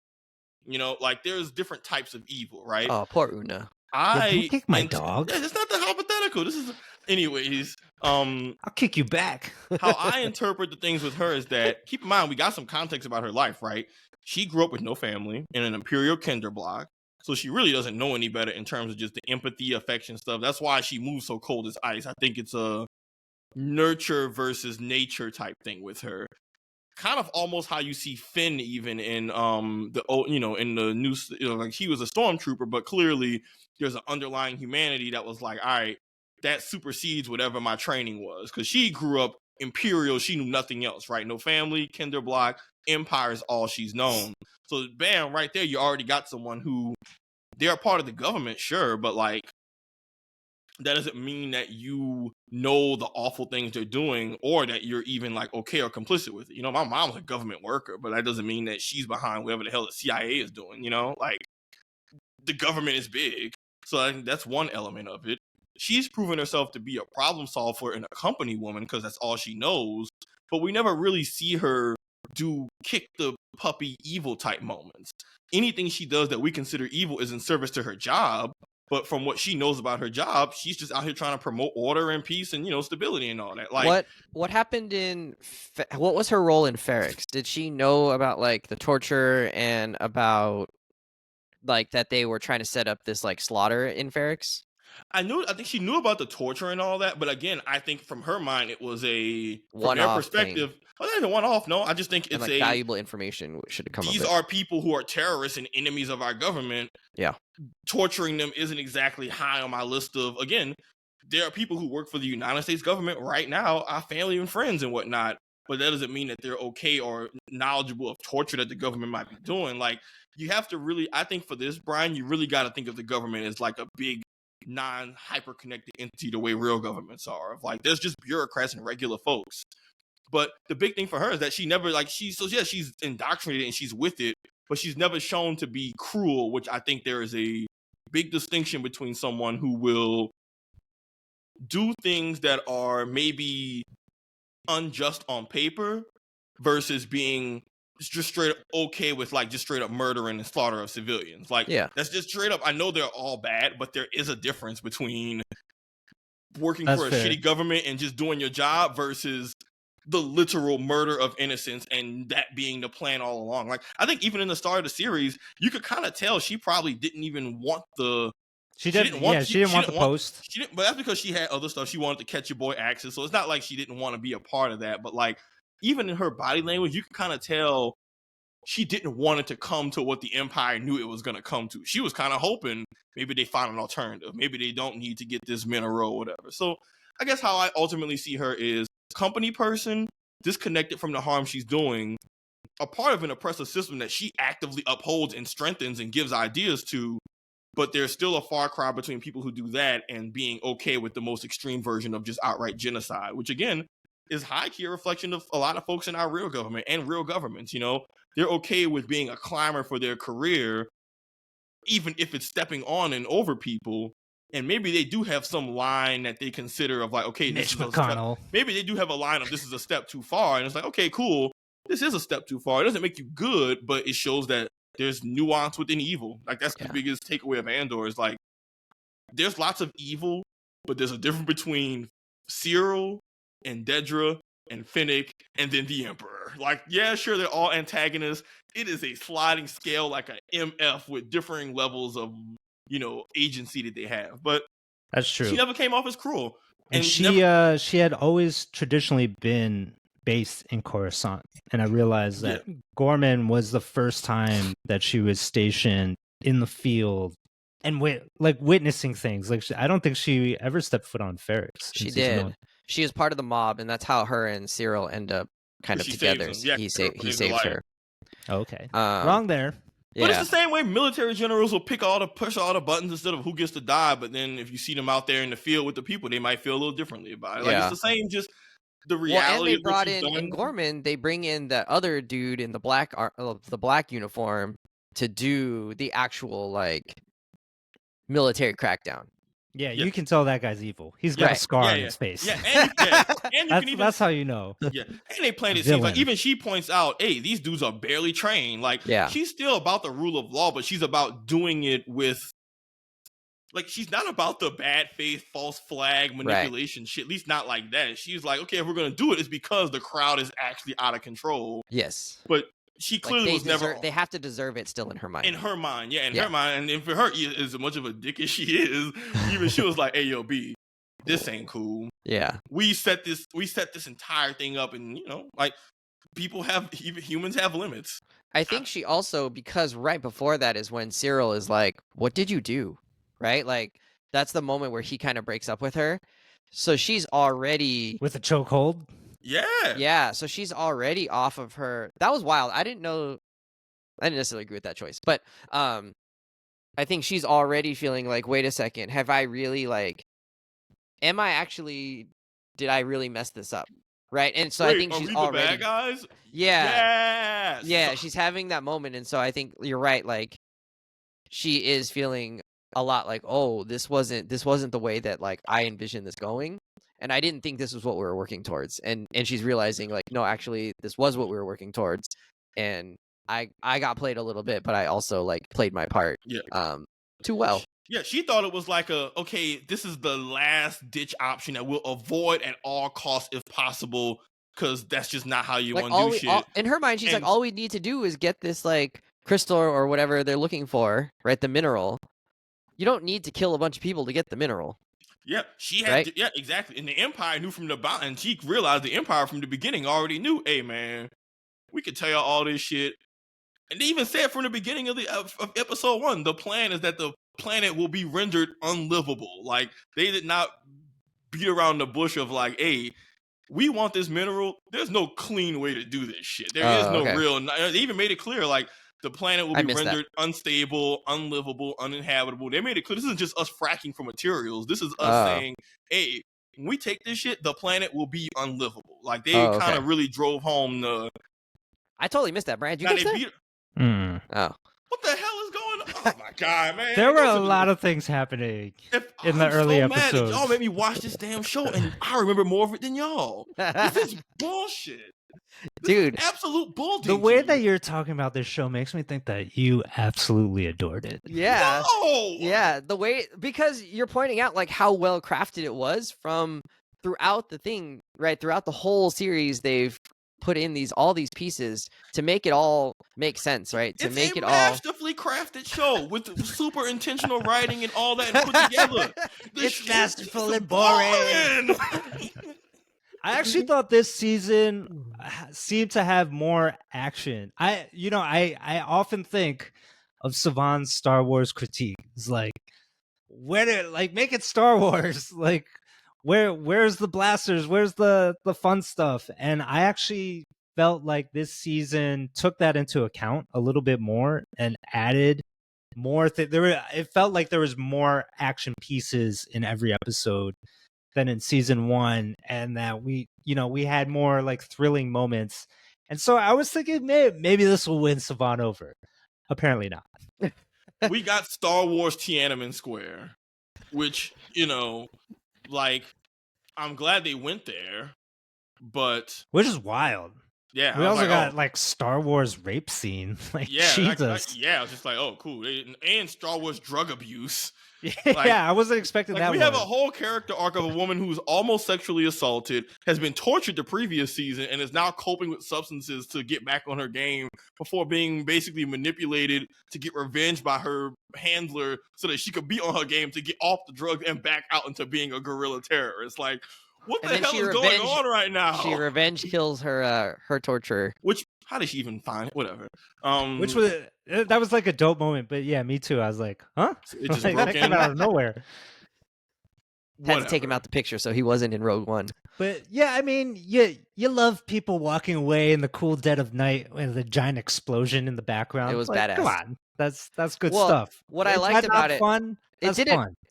Speaker 2: Like there's different types of evil, right?
Speaker 1: Oh, poor Una.
Speaker 3: Don't kick my dog.
Speaker 2: It's not the hypothetical. This is, anyways.
Speaker 3: I'll kick you back.
Speaker 2: How I interpret the things with her is that, keep in mind, we got some context about her life, right? She grew up with no family in an imperial kinder block, so she really doesn't know any better in terms of just the empathy, affection stuff. That's why she moves so cold as ice. I think it's a nurture versus nature type thing with her. Kind of almost how you see Finn even in in the new, like he was a stormtrooper, but clearly there's an underlying humanity that was like, all right, that supersedes whatever my training was, because she grew up imperial, she knew nothing else, right? No family, kinder block, empire is all she's known. So bam, right there, you already got someone who, they're a part of the government, sure, but like that doesn't mean that you know the awful things they're doing or that you're even like okay or complicit with it. My mom's a government worker, but that doesn't mean that she's behind whatever the hell the CIA is doing. Like the government is big. So I think that's one element of it. She's proven herself to be a problem solver and a company woman because that's all she knows. But we never really see her do kick the puppy evil type moments. Anything she does that we consider evil is in service to her job. But from what she knows about her job, she's just out here trying to promote order and peace and, stability and all that. Like,
Speaker 1: what happened what was her role in Ferrix? Did she know about like the torture and about like that they were trying to set up this like slaughter in Ferrix?
Speaker 2: I think she knew about the torture and all that, but again, I think from her mind it was from their perspective. Well, not even one-off. No, I just think it's
Speaker 1: like valuable information should have come.
Speaker 2: These are people who are terrorists and enemies of our government.
Speaker 1: Yeah,
Speaker 2: torturing them isn't exactly high on my list of. Again, there are people who work for the United States government right now, our family and friends and whatnot. But that doesn't mean that they're okay or knowledgeable of torture that the government might be doing. Like you have to really, I think for this, Brian, you really got to think of the government as like a big non-hyper-connected entity the way real governments are. Like there's just bureaucrats and regular folks. But the big thing for her is that she never she's indoctrinated and she's with it, but she's never shown to be cruel, which I think there is a big distinction between someone who will do things that are maybe unjust on paper versus being just straight up okay with like just straight up murdering and slaughter of civilians. Like, yeah, that's just straight up. I know they're all bad, but there is a difference between working for a shitty government and just doing your job versus the literal murder of innocents and that being the plan all along. Like, I think even in the start of the series, you could kind of tell she probably didn't even want the.
Speaker 3: She didn't want the post.
Speaker 2: But that's because she had other stuff. She wanted to catch your boy Axis, so it's not like she didn't want to be a part of that. But like, even in her body language, you can kind of tell she didn't want it to come to what the Empire knew it was going to come to. She was kind of hoping maybe they find an alternative. Maybe they don't need to get this mineral or whatever. So I guess how I ultimately see her is company person, disconnected from the harm she's doing, a part of an oppressive system that she actively upholds and strengthens and gives ideas to. But there's still a far cry between people who do that and being okay with the most extreme version of just outright genocide, which again is high key a reflection of a lot of folks in our real government and real governments. they're okay with being a climber for their career, even if it's stepping on and over people. And maybe they do have some line that they consider of like, okay,
Speaker 3: Mitch
Speaker 2: this is
Speaker 3: McConnell.
Speaker 2: maybe they do have a line of this is a step too far. And it's like, okay, cool. This is a step too far. It doesn't make you good, but it shows that there's nuance within evil. Like that's the biggest takeaway of Andor is like, there's lots of evil, but there's a difference between Cyril and Dedra and Finnick and then the Emperor. Like, yeah, sure, they're all antagonists. It is a sliding scale like a MF with differing levels of, agency that they have. But
Speaker 3: that's true.
Speaker 2: She never came off as cruel.
Speaker 3: And she had always traditionally been based in Coruscant. And I realized that Gorman was the first time that she was stationed in the field and witnessing things. Like I don't think she ever stepped foot on Ferrix.
Speaker 1: She did. She was part of the mob, and that's how her and Cyril end up kind of together. He saved her.
Speaker 3: Okay. Wrong there.
Speaker 2: But it's the same way military generals will push all the buttons instead of who gets to die. But then if you see them out there in the field with the people, they might feel a little differently about it. Like it's the same, just the reality.
Speaker 1: Well, and they brought in Gorman. They bring in that other dude in the black uniform to do the actual military crackdown.
Speaker 3: Yeah, you can tell that guy's evil. He's got a scar on his face.
Speaker 2: Yeah, and
Speaker 3: that's how you know.
Speaker 2: Yeah, and they planted seeds. Like even she points out, hey, these dudes are barely trained. Like she's still about the rule of law, but she's about doing it with, like, she's not about the bad faith, false flag manipulation shit. At least not like that. She's like, okay, if we're gonna do it, it's because the crowd is actually out of control.
Speaker 1: Yes,
Speaker 2: but she clearly was never.
Speaker 1: They have to deserve it still in her mind.
Speaker 2: In her mind, her mind. And for her, as much of a dick as she is, even she was like, "Hey, yo, B, this ain't cool."
Speaker 1: Yeah,
Speaker 2: we set this entire thing up, and humans have limits.
Speaker 1: I think she also, because right before that is when Cyril is like, "What did you do?" Right, like that's the moment where he kind of breaks up with her. So she's already
Speaker 3: with a chokehold.
Speaker 2: Yeah.
Speaker 1: So she's already off of her. That was wild. I didn't necessarily agree with that choice, but I think she's already feeling like, wait a second, have I really did I really mess this up? Right. And so I think she's already
Speaker 2: the bad guys.
Speaker 1: Yeah. She's having that moment. And so I think you're right. Like she is feeling a lot like, oh, this wasn't the way that I envisioned this going. And I didn't think this was what we were working towards. And she's realizing no, actually this was what we were working towards. And I got played a little bit, but I also played my part too well.
Speaker 2: Yeah, she thought it was okay, this is the last ditch option that we'll avoid at all costs if possible, because that's just not how you want to do shit.
Speaker 1: In her mind, she's like, all we need to do is get this crystal or whatever they're looking for, right? The mineral. You don't need to kill a bunch of people to get the mineral.
Speaker 2: Yeah, she had exactly. And the Empire knew from the bottom, and she realized the Empire from the beginning already knew, hey man, we could tell you all this shit. And they even said from the beginning of episode 1, the plan is that the planet will be rendered unlivable. Like, they did not beat around the bush of hey, we want this mineral. There's no clean way to do this shit. There is no real. They even made it clear, the planet will be rendered unstable, unlivable, uninhabitable. They made it clear this isn't just us fracking for materials. This is us saying, hey, when we take this shit, the planet will be unlivable. They kind of really drove home the...
Speaker 1: I totally missed that, Brad. You catch that? Oh.
Speaker 2: What the hell is going on? Oh my god, man.
Speaker 3: There were a lot of things happening in the early episodes.
Speaker 2: Y'all made me watch this damn show, and I remember more of it than y'all. This is bullshit.
Speaker 1: Dude,
Speaker 2: absolute bullshit.
Speaker 3: The way that you're talking about this show makes me think that you absolutely adored it.
Speaker 1: Yeah.
Speaker 2: No!
Speaker 1: Yeah, the way, because you're pointing out how well crafted it was from throughout the thing, right? Throughout the whole series, they've put in all these pieces to make it all make sense, right? To make it all
Speaker 2: masterfully crafted show with super intentional writing and all that and put together.
Speaker 1: It's masterful and boring.
Speaker 3: I actually thought this season seemed to have more action. I often think of Savon's Star Wars critique. It's where to make it Star Wars? Where's the blasters? Where's the fun stuff? And I actually felt like this season took that into account a little bit more and added more. It felt like there was more action pieces in every episode than in season 1, and that we had more thrilling moments And so I was thinking maybe this will win Savon over. Apparently not.
Speaker 2: We got Star Wars Tiananmen Square, which, like, I'm glad they went there, but...
Speaker 3: Which is wild.
Speaker 2: Yeah.
Speaker 3: We also got, like, Star Wars rape scene. Like, Jesus.
Speaker 2: I was just like, oh, cool. And Star Wars drug abuse.
Speaker 3: I wasn't expecting that.
Speaker 2: We have a whole character arc of a woman who's almost sexually assaulted, has been tortured the previous season, and is now coping with substances to get back on her game before being basically manipulated to get revenge by her handler so that she could be on her game to get off the drugs and back out into being a guerrilla terrorist. Like, what the hell is going on right now?
Speaker 1: She revenge kills her torturer.
Speaker 2: How did she even find it? Whatever.
Speaker 3: That was like a dope moment, but yeah, me too. I was like, huh?
Speaker 2: It just
Speaker 3: like,
Speaker 2: broke
Speaker 3: that came out of nowhere.
Speaker 1: Had to take him out the picture, so he wasn't in Rogue One.
Speaker 3: But yeah, I mean, you love people walking away in the cool dead of night with a giant explosion in the background.
Speaker 1: It was badass.
Speaker 3: Come on, that's good stuff.
Speaker 1: What I liked about it,
Speaker 3: fun.
Speaker 1: It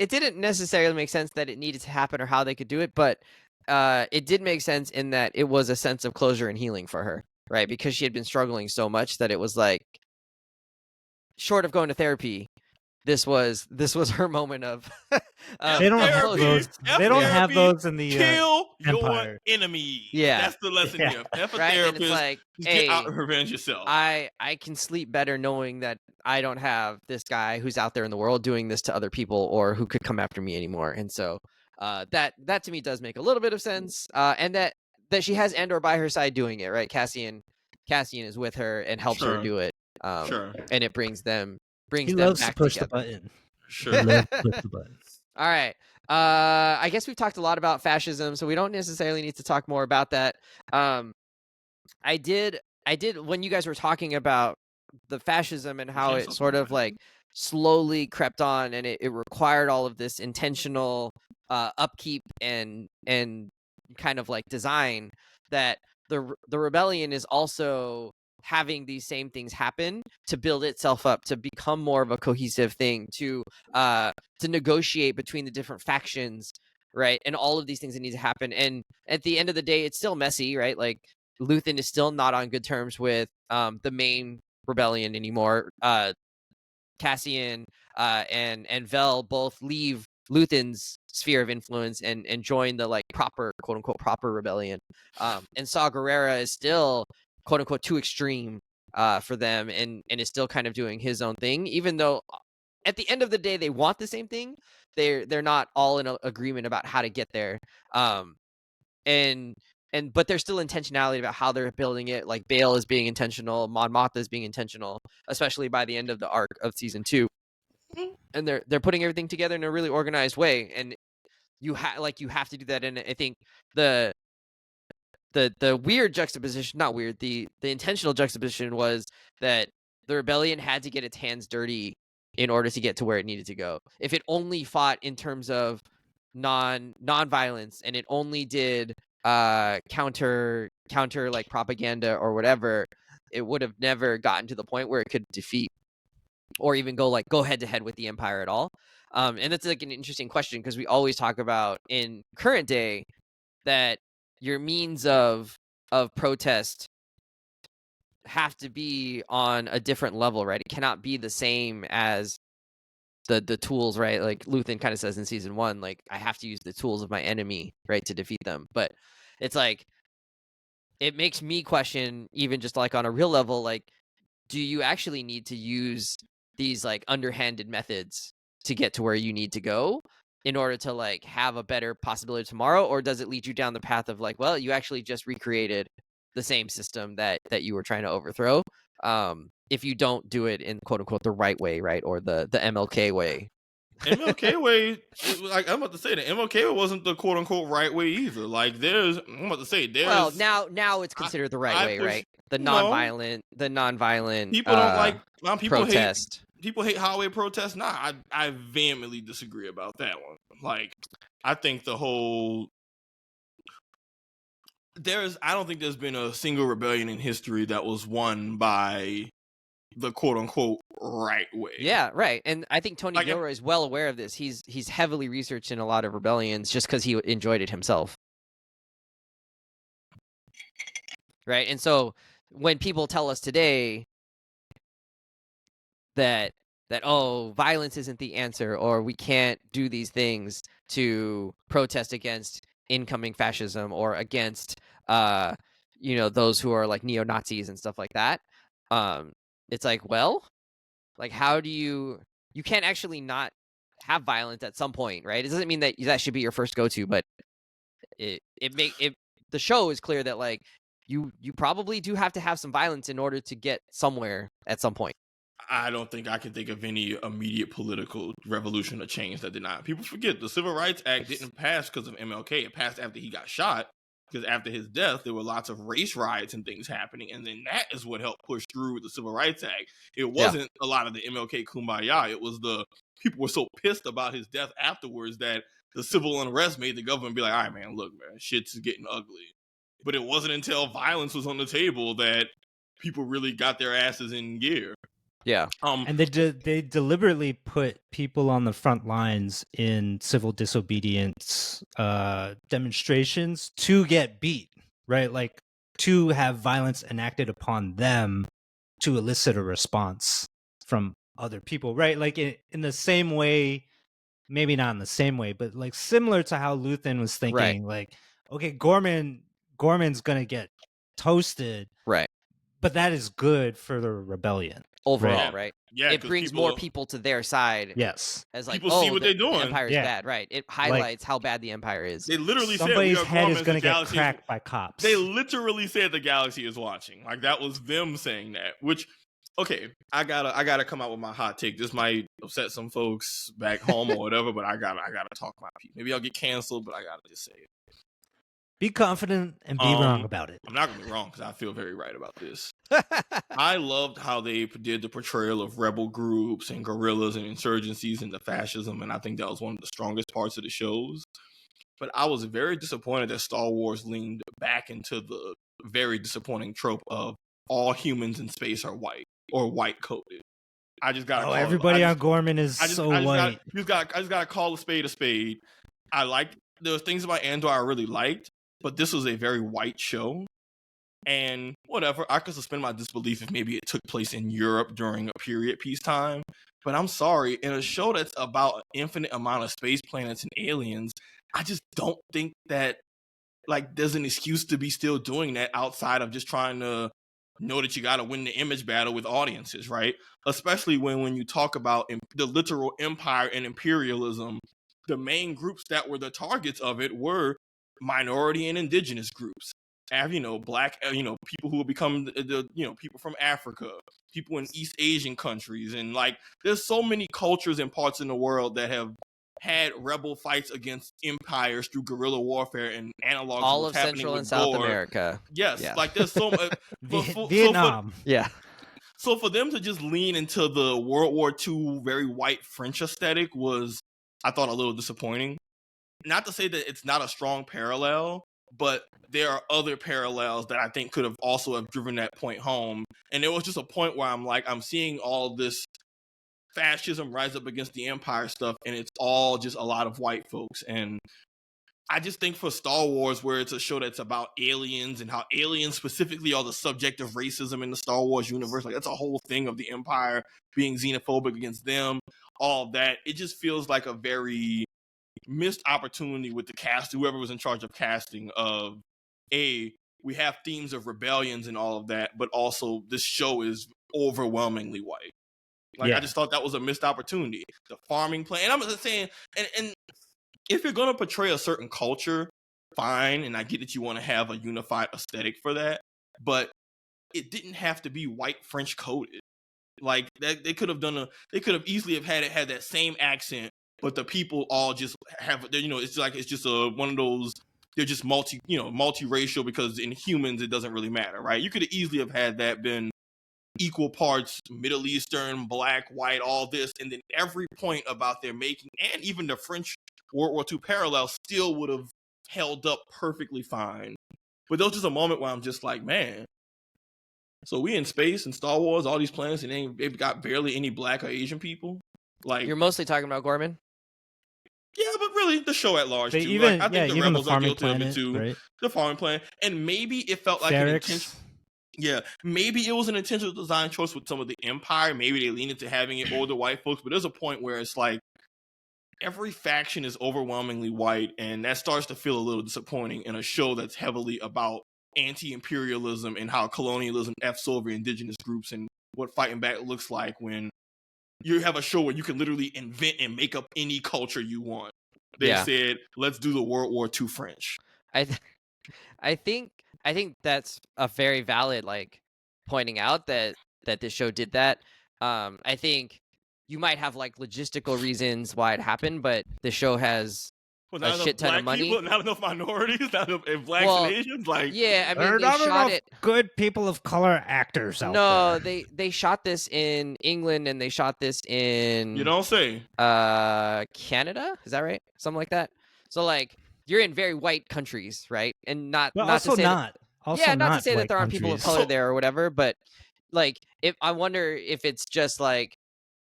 Speaker 1: didn't necessarily make sense that it needed to happen or how they could do it, but it did make sense in that it was a sense of closure and healing for her, right? Because she had been struggling so much that it was like, short of going to therapy, this was her moment of.
Speaker 3: They don't have those. They don't have those in the
Speaker 2: kill
Speaker 3: Empire.
Speaker 2: your enemy.
Speaker 1: Yeah,
Speaker 2: that's the lesson here. F a
Speaker 1: right?
Speaker 2: therapist.
Speaker 1: And it's like,
Speaker 2: get out and revenge yourself.
Speaker 1: I can sleep better knowing that I don't have this guy who's out there in the world doing this to other people or who could come after me anymore. And so that to me does make a little bit of sense. And that she has Andor by her side doing it, right? Cassian is with her and helps her do it. And it brings them
Speaker 3: loves
Speaker 1: back
Speaker 3: to push
Speaker 1: together.
Speaker 3: the button.
Speaker 2: Sure.
Speaker 3: He loves to push the button.
Speaker 1: All right. I guess we've talked a lot about fascism, so we don't necessarily need to talk more about that. I did when you guys were talking about the fascism and how it sort of like slowly crept on, and it required all of this intentional upkeep and kind of like design, that the rebellion is also having these same things happen to build itself up, to become more of a cohesive thing, to negotiate between the different factions, right? And all of these things that need to happen. And at the end of the day, it's still messy, right? Like, Luthen is still not on good terms with the main rebellion anymore. Cassian and Vel both leave Luthen's sphere of influence and join the like proper, quote unquote, proper rebellion. And Saw Gerrera is still, quote unquote, too extreme for them and is still kind of doing his own thing, even though at the end of the day they want the same thing. They're not all in agreement about how to get there. But there's still intentionality about how they're building it. Like, Bail is being intentional, Mon Mothma is being intentional, especially by the end of the arc of season 2. And they're putting everything together in a really organized way. And you have to do that. And I think the weird juxtaposition, not weird, the intentional juxtaposition was that the rebellion had to get its hands dirty in order to get to where it needed to go. If it only fought in terms of non-violence and it only did counter like propaganda or whatever, it would have never gotten to the point where it could defeat or even go head to head with the Empire at all. And that's like an interesting question, because we always talk about in current day that your means of protest have to be on a different level, right? It cannot be the same as the tools, right? Like Luthen kind of says in season 1, like, I have to use the tools of my enemy, right, to defeat them. But it's like, it makes me question, even just like on a real level, like, do you actually need to use these like underhanded methods to get to where you need to go in order to like have a better possibility tomorrow? Or does it lead you down the path of like, well, you actually just recreated the same system that you were trying to overthrow, if you don't do it in, quote unquote, the right way, right? Or the MLK way.
Speaker 2: MLK way, like, I'm about to say, the MLK way wasn't the quote unquote right way either. Like, I'm about to say,
Speaker 1: well, now it's considered the right way, right? The non-violent
Speaker 2: people don't like people
Speaker 1: protest.
Speaker 2: People hate highway protests. Nah, I vehemently disagree about that one. Like, I think the whole I don't think there's been a single rebellion in history that was won by the quote unquote right way.
Speaker 1: Yeah, right. And I think Tony Gilroy is well aware of this. He's heavily researched in a lot of rebellions just because he enjoyed it himself. Right. And so when people tell us today that oh, violence isn't the answer, or we can't do these things to protest against incoming fascism or against those who are like neo-Nazis and stuff like that, it's like, well, like, how do you can't actually not have violence at some point, right? It doesn't mean that should be your first go-to, but the show is clear that like you probably do have to have some violence in order to get somewhere at some point.
Speaker 2: I don't think I can think of any immediate political revolution or change that did not. People forget the Civil Rights Act didn't pass because of MLK. It passed after he got shot, because after his death, there were lots of race riots and things happening. And then that is what helped push through the Civil Rights Act. It wasn't a lot of the MLK kumbaya. It was the people were so pissed about his death afterwards that the civil unrest made the government be like, all right, man, look, man, shit's getting ugly. But it wasn't until violence was on the table that people really got their asses in gear.
Speaker 1: Yeah.
Speaker 3: And they deliberately put people on the front lines in civil disobedience demonstrations to get beat, right? Like, to have violence enacted upon them to elicit a response from other people, right? Like in the same way, maybe not in the same way, but like similar to how Luthen was thinking, like, okay, Gorman's gonna get toasted,
Speaker 1: right?
Speaker 3: But that is good for the rebellion
Speaker 1: overall, right?
Speaker 2: Yeah,
Speaker 1: it brings more people to their side.
Speaker 3: Yes,
Speaker 1: as like,
Speaker 2: people see what they're doing.
Speaker 1: The Empire is bad, right? It highlights how bad the Empire is.
Speaker 2: They literally
Speaker 3: somebody's
Speaker 2: said
Speaker 3: head is going to get cracked by cops.
Speaker 2: They literally said the galaxy is watching. Like, that was them saying that. Which, okay, I gotta come out with my hot take. This might upset some folks back home or whatever, but I gotta talk my piece. Maybe I'll get canceled, but I gotta just say it.
Speaker 3: Be confident and be wrong about it.
Speaker 2: I'm not going to be wrong because I feel very right about this. I loved how they did the portrayal of rebel groups and guerrillas and insurgencies and the fascism, and I think that was one of the strongest parts of the shows. But I was very disappointed that Star Wars leaned back into the very disappointing trope of all humans in space are white or white-coated. I just got to
Speaker 3: everybody on Gorman is so white.
Speaker 2: I just got to call a spade a spade. There was things about Andor I really liked, but this was a very white show. And whatever, I could suspend my disbelief if maybe it took place in Europe during a period peacetime. But I'm sorry, in a show that's about an infinite amount of space planets and aliens, I just don't think that, like, there's an excuse to be still doing that outside of just trying to know that you got to win the image battle with audiences, right? Especially when you talk about the literal empire and imperialism, the main groups that were the targets of it were minority and indigenous groups. Have, black, people who will become the people from Africa, people in East Asian countries. And like, there's so many cultures and parts in the world that have had rebel fights against empires through guerrilla warfare and analogs.
Speaker 1: All of Central and South America.
Speaker 2: Yes. Yeah. Like, there's so much.
Speaker 3: Vietnam.
Speaker 2: So for them to just lean into the World War II very white French aesthetic was, I thought, a little disappointing. Not to say that it's not a strong parallel, but there are other parallels that I think could have also have driven that point home. And there was just a point where I'm seeing all this fascism rise up against the Empire stuff, and it's all just a lot of white folks. And I just think for Star Wars, where it's a show that's about aliens and how aliens specifically are the subject of racism in the Star Wars universe, like, that's a whole thing of the Empire being xenophobic against them, all of that. It just feels like a very missed opportunity with the cast, whoever was in charge of casting, of we have themes of rebellions and all of that, but also this show is overwhelmingly white. Like, I just thought that was a missed opportunity. The farming plan, and I'm just saying, and if you're going to portray a certain culture, fine, and I get that you want to have a unified aesthetic for that, but it didn't have to be white French coded. Like, that they could have easily have had that same accent, but the people all just have, it's just one of those, they're just multiracial, because in humans it doesn't really matter, right? You could have easily have had that been equal parts Middle Eastern, black, white, all this, and then every point about their making, and even the French World War II parallel, still would have held up perfectly fine. But there was just a moment where I'm just like, man, so we in space and Star Wars, all these planets, and they've got barely any black or Asian people. Like,
Speaker 1: you're mostly talking about Gorman?
Speaker 2: Yeah, but really, the show at large, too.
Speaker 3: Even,
Speaker 2: I think the
Speaker 3: even
Speaker 2: Rebels
Speaker 3: the
Speaker 2: are guilty
Speaker 3: planet,
Speaker 2: of it, too.
Speaker 3: Right?
Speaker 2: The farming planet. And maybe it felt like an intention. Yeah, maybe it was an intentional design choice with some of the Empire. Maybe they leaned into having it older white folks, but there's a point where it's like every faction is overwhelmingly white, and that starts to feel a little disappointing in a show that's heavily about anti-imperialism and how colonialism F's over indigenous groups and what fighting back looks like when you have a show where you can literally invent and make up any culture you want. They said, let's do the World War II French.
Speaker 1: I think that's a very valid pointing out that this show did that. I think you might have logistical reasons why it happened, but the show has a shit ton of money.
Speaker 2: People, not enough minorities, not enough blacks and Asians.
Speaker 1: Yeah, I mean,
Speaker 3: there are not enough good people of color actors out there.
Speaker 1: No, they shot this in England and they shot this in.
Speaker 2: You don't say.
Speaker 1: Canada, is that right? Something like that. So you're in very white countries, right? And not
Speaker 3: but
Speaker 1: not
Speaker 3: also
Speaker 1: to say
Speaker 3: not.
Speaker 1: That,
Speaker 3: also
Speaker 1: not
Speaker 3: not
Speaker 1: to say that there aren't people of color there or whatever, but if I wonder if it's just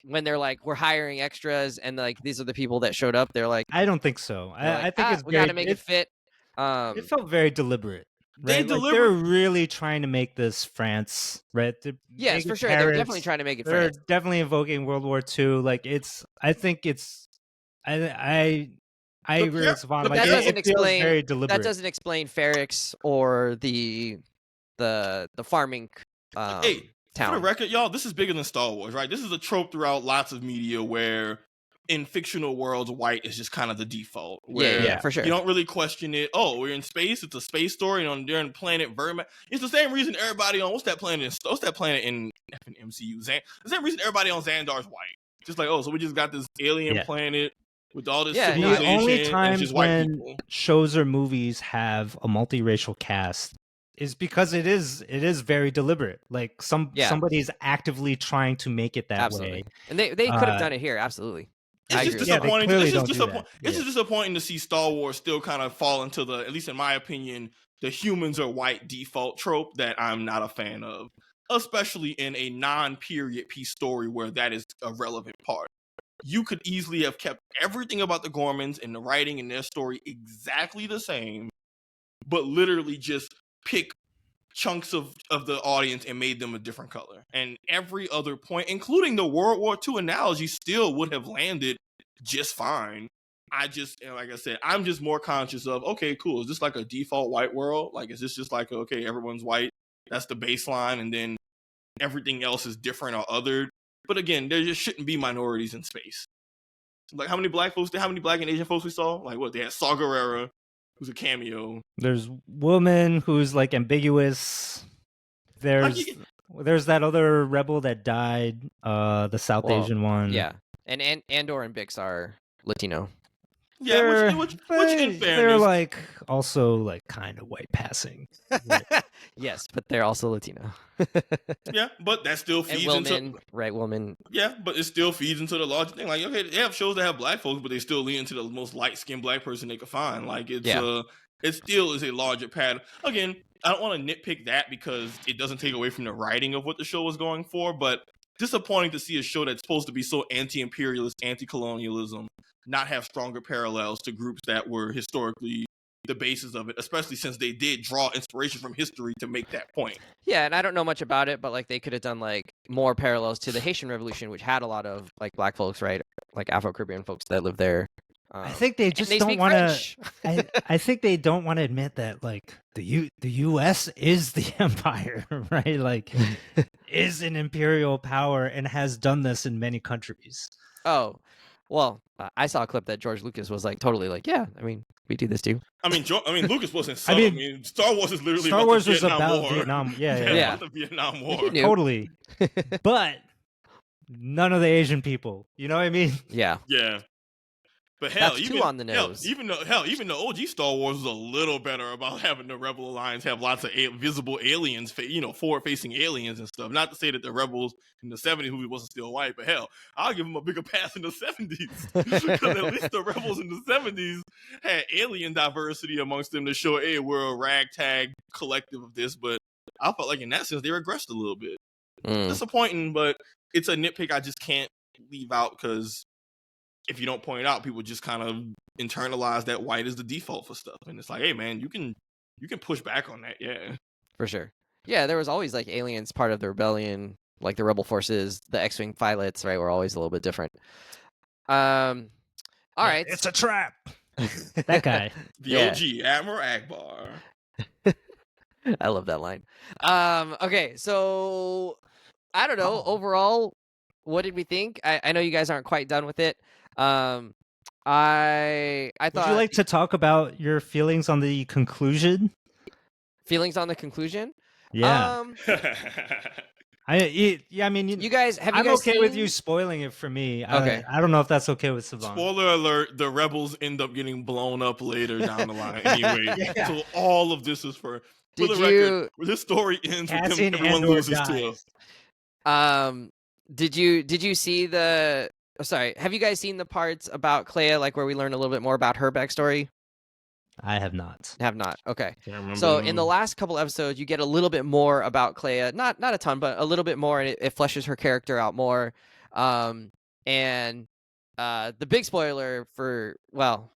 Speaker 1: when they're we're hiring extras and these are the people that showed up, they're
Speaker 3: I don't think so. I think it's
Speaker 1: we got to make it fit.
Speaker 3: It felt very deliberate. Right? They're really trying to make this France, right?
Speaker 1: Yes, for sure. They're definitely trying to make it France.
Speaker 3: They're definitely evoking World War II. I agree with Savon.
Speaker 1: That doesn't explain.
Speaker 3: Very deliberate.
Speaker 1: That doesn't explain Ferrix or the farming town.
Speaker 2: For the record, y'all, this is bigger than Star Wars, right? This is a trope throughout lots of media where in fictional worlds, white is just kind of the default.
Speaker 1: Yeah, for sure.
Speaker 2: You don't really question it. Oh, we're in space. It's a space story. And they're on planet Verma. It's the same reason everybody on what's that planet in MCU? The same reason everybody on Xandar's white. Just so we just got this alien planet with all this civilization.
Speaker 3: The only times when
Speaker 2: people.
Speaker 3: Shows or movies have a multiracial cast is because it is very deliberate. Somebody's actively trying to make it that way.
Speaker 1: And they could have done it here, absolutely.
Speaker 2: It's just disappointing. It's just disappointing to see Star Wars still kind of fall into the, at least in my opinion, the humans are white default trope that I'm not a fan of, especially in a non-period piece story where that is a relevant part. You could easily have kept everything about the Gormans and the writing and their story exactly the same, but literally just pick chunks of the audience and made them a different color. And every other point, including the World War II analogy, still would have landed just fine. Like I said, I'm just more conscious of, okay, cool. Is this a default white world? Is this just okay, everyone's white? That's the baseline. And then everything else is different or othered. But again, there just shouldn't be minorities in space. How many black and Asian folks we saw? They had Saw Gerrera, who's a cameo.
Speaker 3: There's woman who's ambiguous. There's that other rebel that died, the South Asian one.
Speaker 1: Yeah, and Andor and Bix are Latino.
Speaker 2: Yeah, which in fairness,
Speaker 3: they're also kind of white passing.
Speaker 1: Yes, but they're also Latino.
Speaker 2: Yeah, but that still feeds into
Speaker 1: Woman.
Speaker 2: Yeah, but it still feeds into the larger thing. Okay, they have shows that have black folks, but they still lean into the most light-skinned black person they could find. It still is a larger pattern. Again, I don't want to nitpick that because it doesn't take away from the writing of what the show was going for, but disappointing to see a show that's supposed to be so anti-imperialist, anti-colonialism, not have stronger parallels to groups that were historically the basis of it, especially since they did draw inspiration from history to make that point.
Speaker 1: Yeah, and I don't know much about it, but they could have done more parallels to the Haitian Revolution, which had a lot of black folks, right? Afro-Caribbean folks that lived there.
Speaker 3: I think they just don't want to. I think they don't want to admit that the U.S. is the empire, right? Is an imperial power and has done this in many countries.
Speaker 1: Oh, well, I saw a clip that George Lucas was totally yeah. I mean, we do this too.
Speaker 2: I mean, Lucas wasn't. Star Wars is literally
Speaker 3: Star Wars was
Speaker 2: Vietnam
Speaker 3: about
Speaker 2: War.
Speaker 3: Vietnam. Yeah.
Speaker 2: About the Vietnam War.
Speaker 3: Totally. But none of the Asian people. You know what I mean?
Speaker 1: Yeah.
Speaker 2: Yeah. But hell,
Speaker 1: that's too on the nose.
Speaker 2: Even the OG Star Wars was a little better about having the Rebel Alliance have lots of visible aliens, forward-facing aliens and stuff. Not to say that the Rebels in the 70s movie wasn't still white, but hell, I'll give them a bigger pass in the 70s because at least the Rebels in the 70s had alien diversity amongst them to show, hey, we're a ragtag collective of this. But I felt in that sense they regressed a little bit. Disappointing, but it's a nitpick I just can't leave out because if you don't point it out, people just kind of internalize that white is the default for stuff. And it's hey man, you can push back on that, yeah.
Speaker 1: For sure. Yeah, there was always like aliens part of the rebellion, like the rebel forces, the X-wing pilots, right? Were always a little bit different. All right,
Speaker 3: it's a trap. That guy,
Speaker 2: the OG Admiral Akbar.
Speaker 1: I love that line. Okay, so I don't know. Overall, what did we think? I know you guys aren't quite done with it. I thought.
Speaker 3: Would you like to talk about your feelings on the conclusion?
Speaker 1: Feelings on the conclusion?
Speaker 3: Yeah. I mean,
Speaker 1: you guys have.
Speaker 3: I'm
Speaker 1: you guys
Speaker 3: okay
Speaker 1: seen...
Speaker 3: with you spoiling it for me.
Speaker 1: Okay.
Speaker 3: I don't know if that's okay with Savon.
Speaker 2: Spoiler alert: the rebels end up getting blown up later down the line. Anyway, so all of this is for the record. This story ends with everyone loses to us.
Speaker 1: Did you see the? Oh, sorry. Have you guys seen the parts about Clea, like where we learn a little bit more about her backstory?
Speaker 3: I have not.
Speaker 1: Have not. Okay. So in the last couple episodes, you get a little bit more about Clea. Not a ton, but a little bit more, and it fleshes her character out more. And the big spoiler for, well,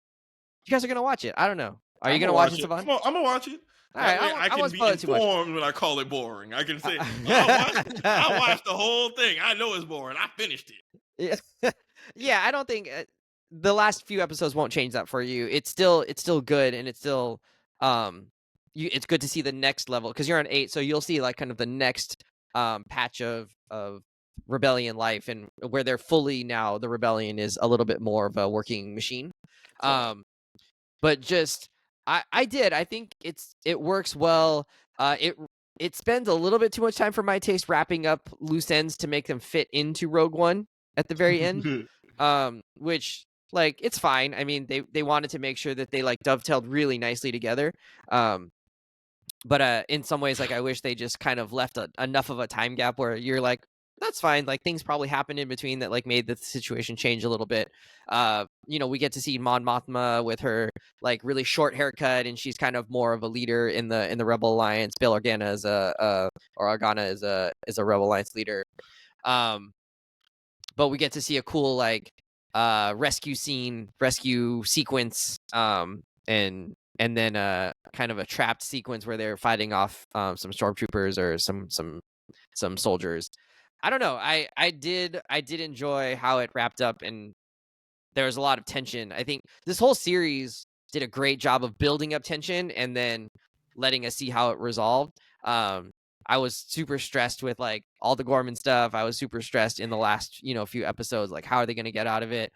Speaker 1: you guys are gonna watch it. I don't know. Are you gonna watch it, Savon?
Speaker 2: I'm gonna watch it.
Speaker 1: All right,
Speaker 2: I can be informed when I call it boring. I can say, I watched the whole thing. I know it's boring. I finished
Speaker 1: it. Yeah, I don't think the last few episodes won't change that for you. It's still good, and it's still it's good to see the next level, because you're on 8, so you'll see like kind of the next patch of rebellion life, and where they're fully now the rebellion is a little bit more of a working machine. But just I think it works well. It spends a little bit too much time for my taste wrapping up loose ends to make them fit into Rogue One at the very end. Which, like, it's fine. I mean, they wanted to make sure that they like dovetailed really nicely together. But in some ways, like, I wish they just kind of left enough of a time gap where you're like, that's fine. Like, things probably happened in between that like made the situation change a little bit. We get to see Mon Mothma with her like really short haircut, and she's kind of more of a leader in the Rebel Alliance. Bail Organa is a Rebel Alliance leader. But we get to see a cool like rescue sequence, and then kind of a trapped sequence where they're fighting off some stormtroopers or some soldiers. I don't know. I did enjoy how it wrapped up, and there was a lot of tension. I think this whole series did a great job of building up tension and then letting us see how it resolved. I was super stressed with like all the Gorman stuff. I was super stressed in the last, few episodes. Like, how are they going to get out of it?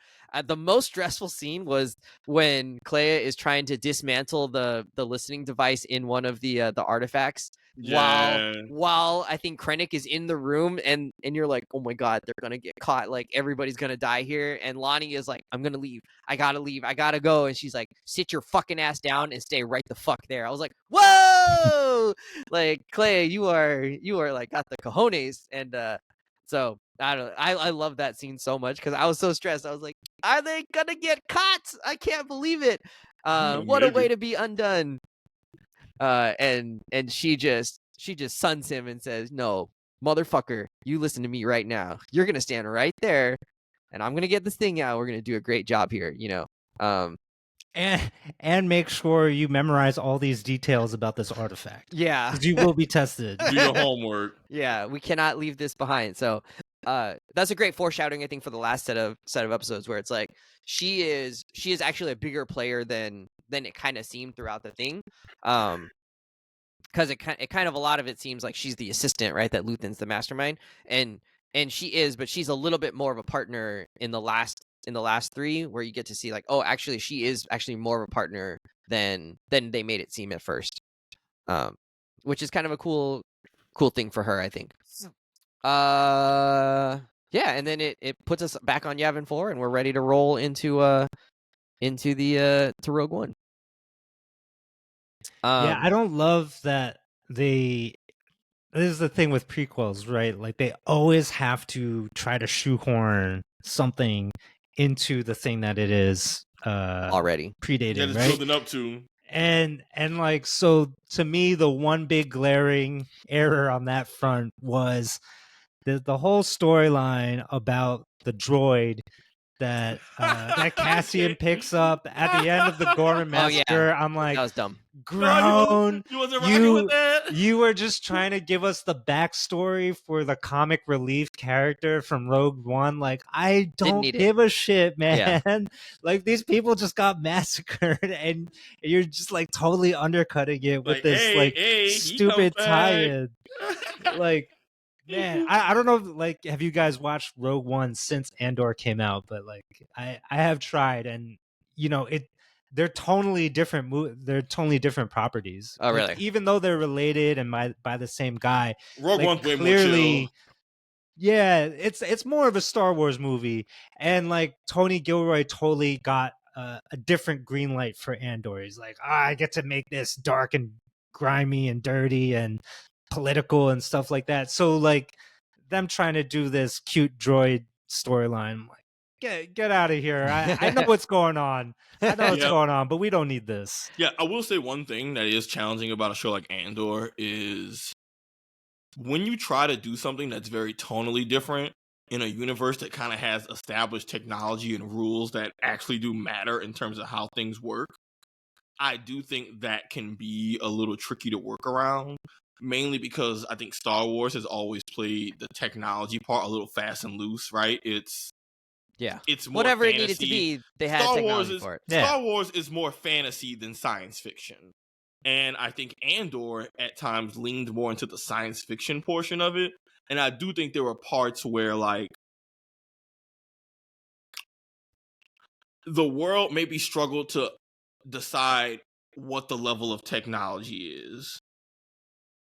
Speaker 1: The most stressful scene was when Clea is trying to dismantle the listening device in one of the artifacts. Yeah. While I think Krennic is in the room, and you're like, oh my God, they're gonna get caught. Like, everybody's gonna die here. And Lonnie is like, I'm gonna leave. I gotta go. And she's like, sit your fucking ass down and stay right the fuck there. I was like, whoa, like, Clea, you are like got the cojones. And so I don't know. I love that scene so much because I was so stressed. I was like, are they gonna get caught? I can't believe it. What a way to be undone. And she just suns him and says, no, motherfucker, you listen to me right now. You're gonna stand right there, and I'm gonna get this thing out. We're gonna do a great job here,
Speaker 3: and make sure you memorize all these details about this artifact.
Speaker 1: Yeah,
Speaker 3: because you will be tested.
Speaker 2: Do your homework.
Speaker 1: Yeah, we cannot leave this behind. So that's a great foreshadowing, I think, for the last set of episodes, where it's like she is actually a bigger player than it kind of seemed throughout the thing. Because it kind of, a lot of it seems like she's the assistant, right? That Luthen's the mastermind, and she is, but she's a little bit more of a partner in the last 3, where you get to see like, oh, actually, she is actually more of a partner than they made it seem at first. Which is kind of a cool thing for her, I think. Yeah, and then it puts us back on Yavin 4, and we're ready to roll into to Rogue One.
Speaker 3: Yeah, I don't love that this is the thing with prequels, right? Like, they always have to try to shoehorn something into the thing that it is
Speaker 1: already
Speaker 3: predating,
Speaker 2: that it's
Speaker 3: right?
Speaker 2: building up to.
Speaker 3: And like, so to me, the one big glaring error on that front was the whole storyline about the droid that Cassian picks up at the end of the Gorman Massacre.
Speaker 1: Oh, yeah.
Speaker 3: I'm like,
Speaker 1: that was dumb.
Speaker 3: grown.
Speaker 2: You wasn't rocking with that?
Speaker 3: You were just trying to give us the backstory for the comic relief character from Rogue One. Like, I don't give a shit, man. Yeah. Like, these people just got massacred, and you're just like totally undercutting it with this stupid tie-in. Like, man, I don't know. Like, have you guys watched Rogue One since Andor came out? But like, I have tried, and they're totally different. They're totally different properties.
Speaker 1: Oh, really?
Speaker 3: Even though they're related and by the same guy,
Speaker 2: Rogue One's way more chill.
Speaker 3: Yeah, it's more of a Star Wars movie, and like Tony Gilroy totally got a different green light for Andor. He's like, I get to make this dark and grimy and dirty and political and stuff like that. So like them trying to do this cute droid storyline, like, get out of here. I know what's going on. I know what's going on, but we don't need this.
Speaker 2: Yeah, I will say one thing that is challenging about a show like Andor is when you try to do something that's very tonally different in a universe that kind of has established technology and rules that actually do matter in terms of how things work, I do think that can be a little tricky to work around, mainly because I think Star Wars has always played the technology part a little fast and loose, right? It's more
Speaker 1: whatever
Speaker 2: fantasy.
Speaker 1: It needed to be, they had technology for it.
Speaker 2: Star Wars is more fantasy than science fiction. And I think Andor at times leaned more into the science fiction portion of it. And I do think there were parts where like the world maybe struggled to decide what the level of technology is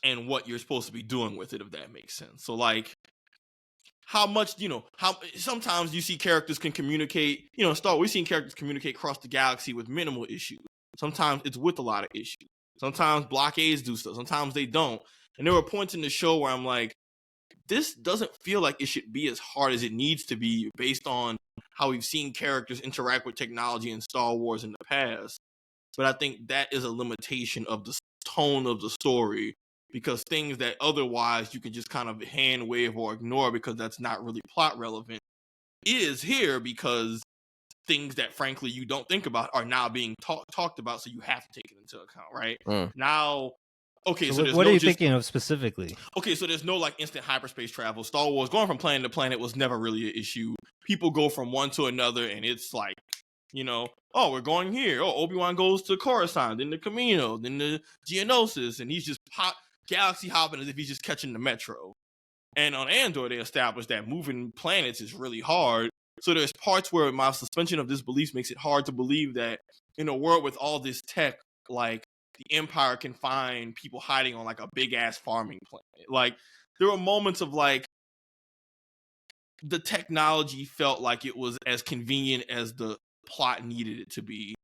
Speaker 2: and what you're supposed to be doing with it, if that makes sense. So like how much, how sometimes you see characters can communicate, Star Wars, we've seen characters communicate across the galaxy with minimal issues. Sometimes it's with a lot of issues. Sometimes blockades do stuff. Sometimes they don't. And there were points in the show where I'm like, this doesn't feel like it should be as hard as it needs to be based on how we've seen characters interact with technology in Star Wars in the past. But I think that is a limitation of the tone of the story, because things that otherwise you can just kind of hand wave or ignore because that's not really plot relevant is here because things that frankly you don't think about are now being talked about, so you have to take it into account, right? Now, okay, so
Speaker 3: what are you thinking of specifically?
Speaker 2: Okay, so there's no like instant hyperspace travel. Star Wars going from planet to planet was never really an issue. People go from one to another, and it's like, oh, we're going here. Oh, Obi-Wan goes to Coruscant, then the Camino, then the Geonosis, and he's just galaxy hopping as if he's just catching the metro. And on Andor, they established that moving planets is really hard. So there's parts where my suspension of disbelief makes it hard to believe that in a world with all this tech, like the Empire can find people hiding on like a big ass farming planet. Like there were moments of like the technology felt like it was as convenient as the plot needed it to be,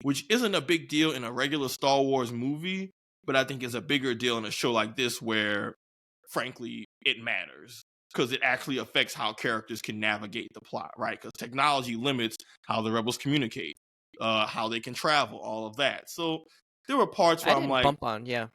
Speaker 2: which isn't a big deal in a regular Star Wars movie, but I think is a bigger deal in a show like this where, frankly, it matters because it actually affects how characters can navigate the plot, right? Because technology limits how the rebels communicate, how they can travel, all of that. So there were parts where I'm like,
Speaker 1: I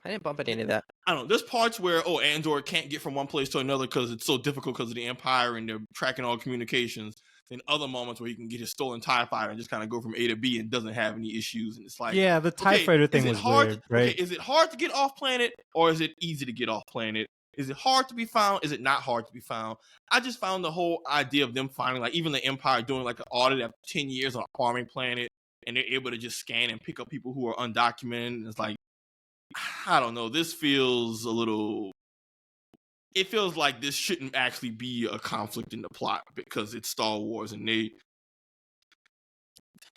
Speaker 1: didn't bump at any of that.
Speaker 2: I don't know. There's parts where, Andor can't get from one place to another because it's so difficult because of the Empire and they're tracking all communications. Then other moments where he can get his stolen TIE fighter and just kind of go from A to B and doesn't have any issues. And it's like,
Speaker 3: yeah, the TIE fighter thing was weird, right?
Speaker 2: Okay, is it hard to get off planet or is it easy to get off planet? Is it hard to be found? Is it not hard to be found? I just found the whole idea of them finding, like, even the Empire doing like an audit after 10 years on a farming planet, and they're able to just scan and pick up people who are undocumented. And it's like, I don't know. This feels a little. It feels like this shouldn't actually be a conflict in the plot because it's Star Wars and they.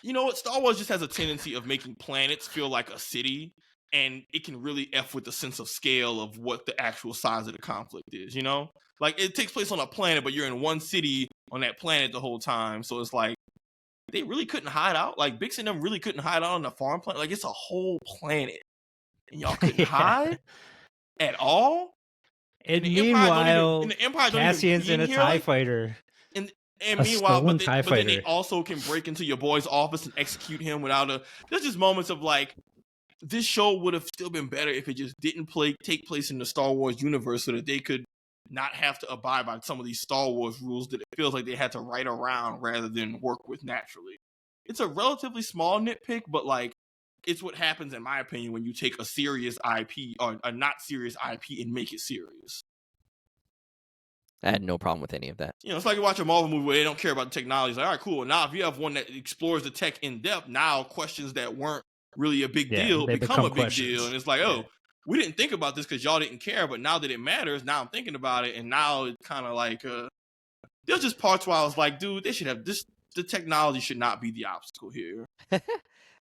Speaker 2: You know what? Star Wars just has a tendency of making planets feel like a city, and it can really F with the sense of scale of what the actual size of the conflict is, Like, it takes place on a planet, but you're in one city on that planet the whole time. So it's like, they really couldn't hide out. Like, Bix and them really couldn't hide out on the farm planet. Like, it's a whole planet. And y'all couldn't hide at all?
Speaker 3: And meanwhile, Cassian's in a TIE fighter.
Speaker 2: And meanwhile, but then they also can break into your boy's office and execute him without a... There's just moments of like, this show would have still been better if it just didn't take place in the Star Wars universe so that they could not have to abide by some of these Star Wars rules that it feels like they had to write around rather than work with naturally. It's a relatively small nitpick, but like, it's what happens, in my opinion, when you take a serious IP or a not serious IP and make it serious.
Speaker 1: I had no problem with any of that.
Speaker 2: You know, it's like you watch a Marvel movie where they don't care about the technology. It's like, all right, cool. Now, if you have one that explores the tech in depth, now questions that weren't really a big deal become a big deal. And it's like, oh, we didn't think about this because y'all didn't care, but now that it matters, now I'm thinking about it, and now it's kind of like there's just parts where I was like, dude, they should have this. The technology should not be the obstacle here.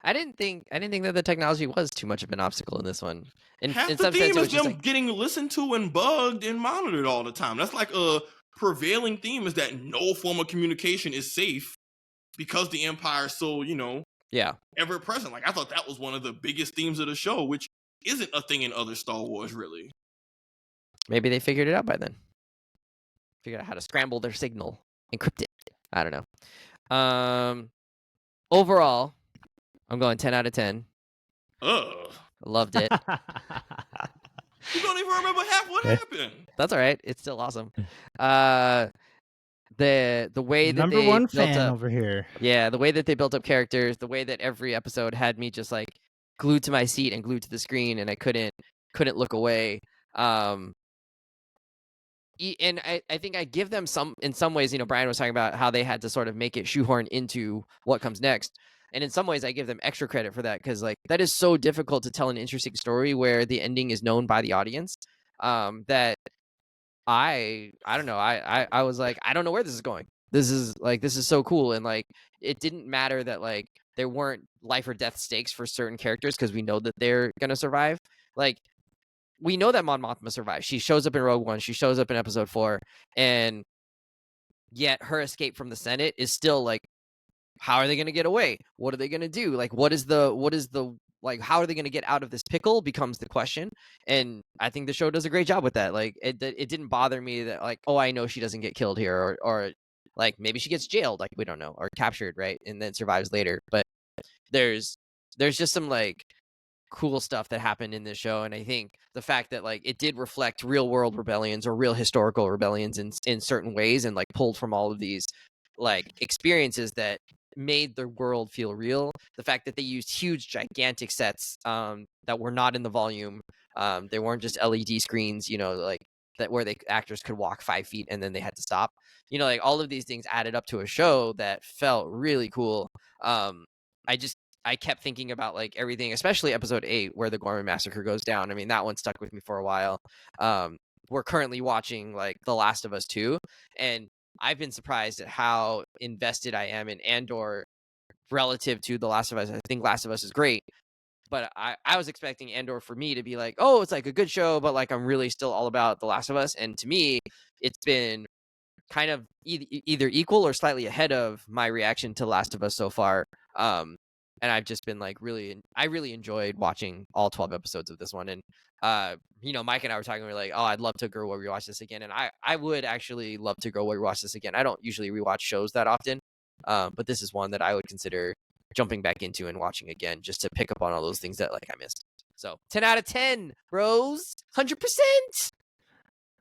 Speaker 1: I didn't think that the technology was too much of an obstacle in this one.
Speaker 2: Half the theme is them getting listened to and bugged and monitored all the time. That's like a prevailing theme, is that no form of communication is safe because the Empire is so, ever present. Like, I thought that was one of the biggest themes of the show, which isn't a thing in other Star Wars, really.
Speaker 1: Maybe they figured it out by then. Figured out how to scramble their signal, encrypt it. I don't know. Overall, I'm going 10 out of 10.
Speaker 2: Ugh.
Speaker 1: Loved it.
Speaker 2: You don't even remember half what happened.
Speaker 1: That's all right. It's still awesome. The way that
Speaker 3: number
Speaker 1: they
Speaker 3: one
Speaker 1: built
Speaker 3: fan
Speaker 1: up,
Speaker 3: over here.
Speaker 1: Yeah, the way that they built up characters, the way that every episode had me just like glued to my seat and glued to the screen, and I couldn't look away. And I think I give them in some ways, Brian was talking about how they had to sort of make it shoehorn into what comes next. And in some ways, I give them extra credit for that, because like that is so difficult to tell an interesting story where the ending is known by the audience. That I don't know. I was like, I don't know where this is going. This is so cool. And like, it didn't matter that like there weren't life or death stakes for certain characters, because we know that they're gonna survive. Like, we know that Mon Mothma survives. She shows up in Rogue One. She shows up in Episode 4, and yet her escape from the Senate is still like, how are they going to get away? What are they going to do? Like, what is the like, how are they going to get out of this pickle becomes the question. And I think the show does a great job with that. Like, it didn't bother me that like, oh, I know she doesn't get killed here, or like maybe she gets jailed, like we don't know, or captured, right, and then survives later. But there's just some like cool stuff that happened in this show, and I think the fact that like it did reflect real world rebellions or real historical rebellions in certain ways, and like pulled from all of these like experiences that made the world feel real. The fact that they used huge gigantic sets that were not in the volume, they weren't just LED screens, like that where the actors could walk 5 feet and then they had to stop, like all of these things added up to a show that felt really cool. I kept thinking about like everything, especially Episode 8, where the Gorman Massacre goes down. I mean, that one stuck with me for a while. We're currently watching like The Last of Us 2, and I've been surprised at how invested I am in Andor relative to The Last of Us. I think Last of Us is great, but I was expecting Andor for me to be like, oh, it's like a good show, but like I'm really still all about The Last of Us. And to me, it's been kind of either equal or slightly ahead of my reaction to Last of Us so far. And I've just been like I really enjoyed watching all 12 episodes of this one. And Mike and I were talking, we were like, oh, I'd love to go rewatch this again. And I would actually love to go rewatch this again. I don't usually rewatch shows that often, but this is one that I would consider jumping back into and watching again, just to pick up on all those things that like I missed. So 10 out of 10, bros, 100%.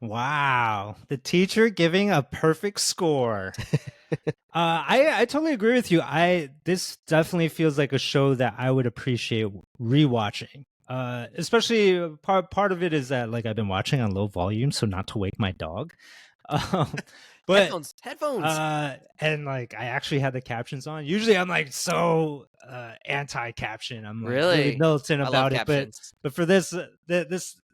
Speaker 3: Wow, the teacher giving a perfect score. I totally agree with you. This definitely feels like a show that I would appreciate rewatching. Especially part of it is that like I've been watching on low volume, so not to wake my dog. But
Speaker 1: headphones.
Speaker 3: And like I actually had the captions on. Usually I'm like so anti-caption. I'm like really militant about it. But for this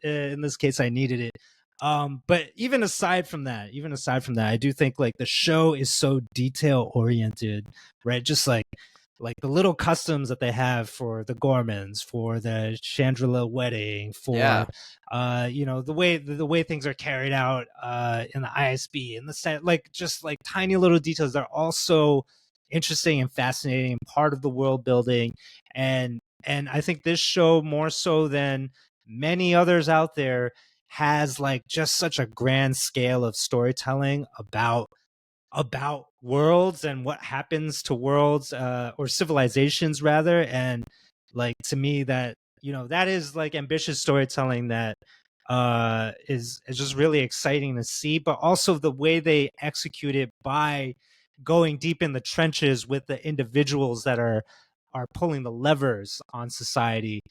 Speaker 3: in this case, I needed it. But even aside from that, I do think like the show is so detail oriented, right? Just like the little customs that they have for the Gormans, for the Chandrila wedding, for the way things are carried out in the ISB, and the set, like just like tiny little details. They're all so interesting and fascinating, part of the world building, and I think this show, more so than many others out there, has like just such a grand scale of storytelling about worlds and what happens to worlds or civilizations rather. And like to me, that that is like ambitious storytelling that is just really exciting to see, but also the way they execute it by going deep in the trenches with the individuals that are are pulling the levers on society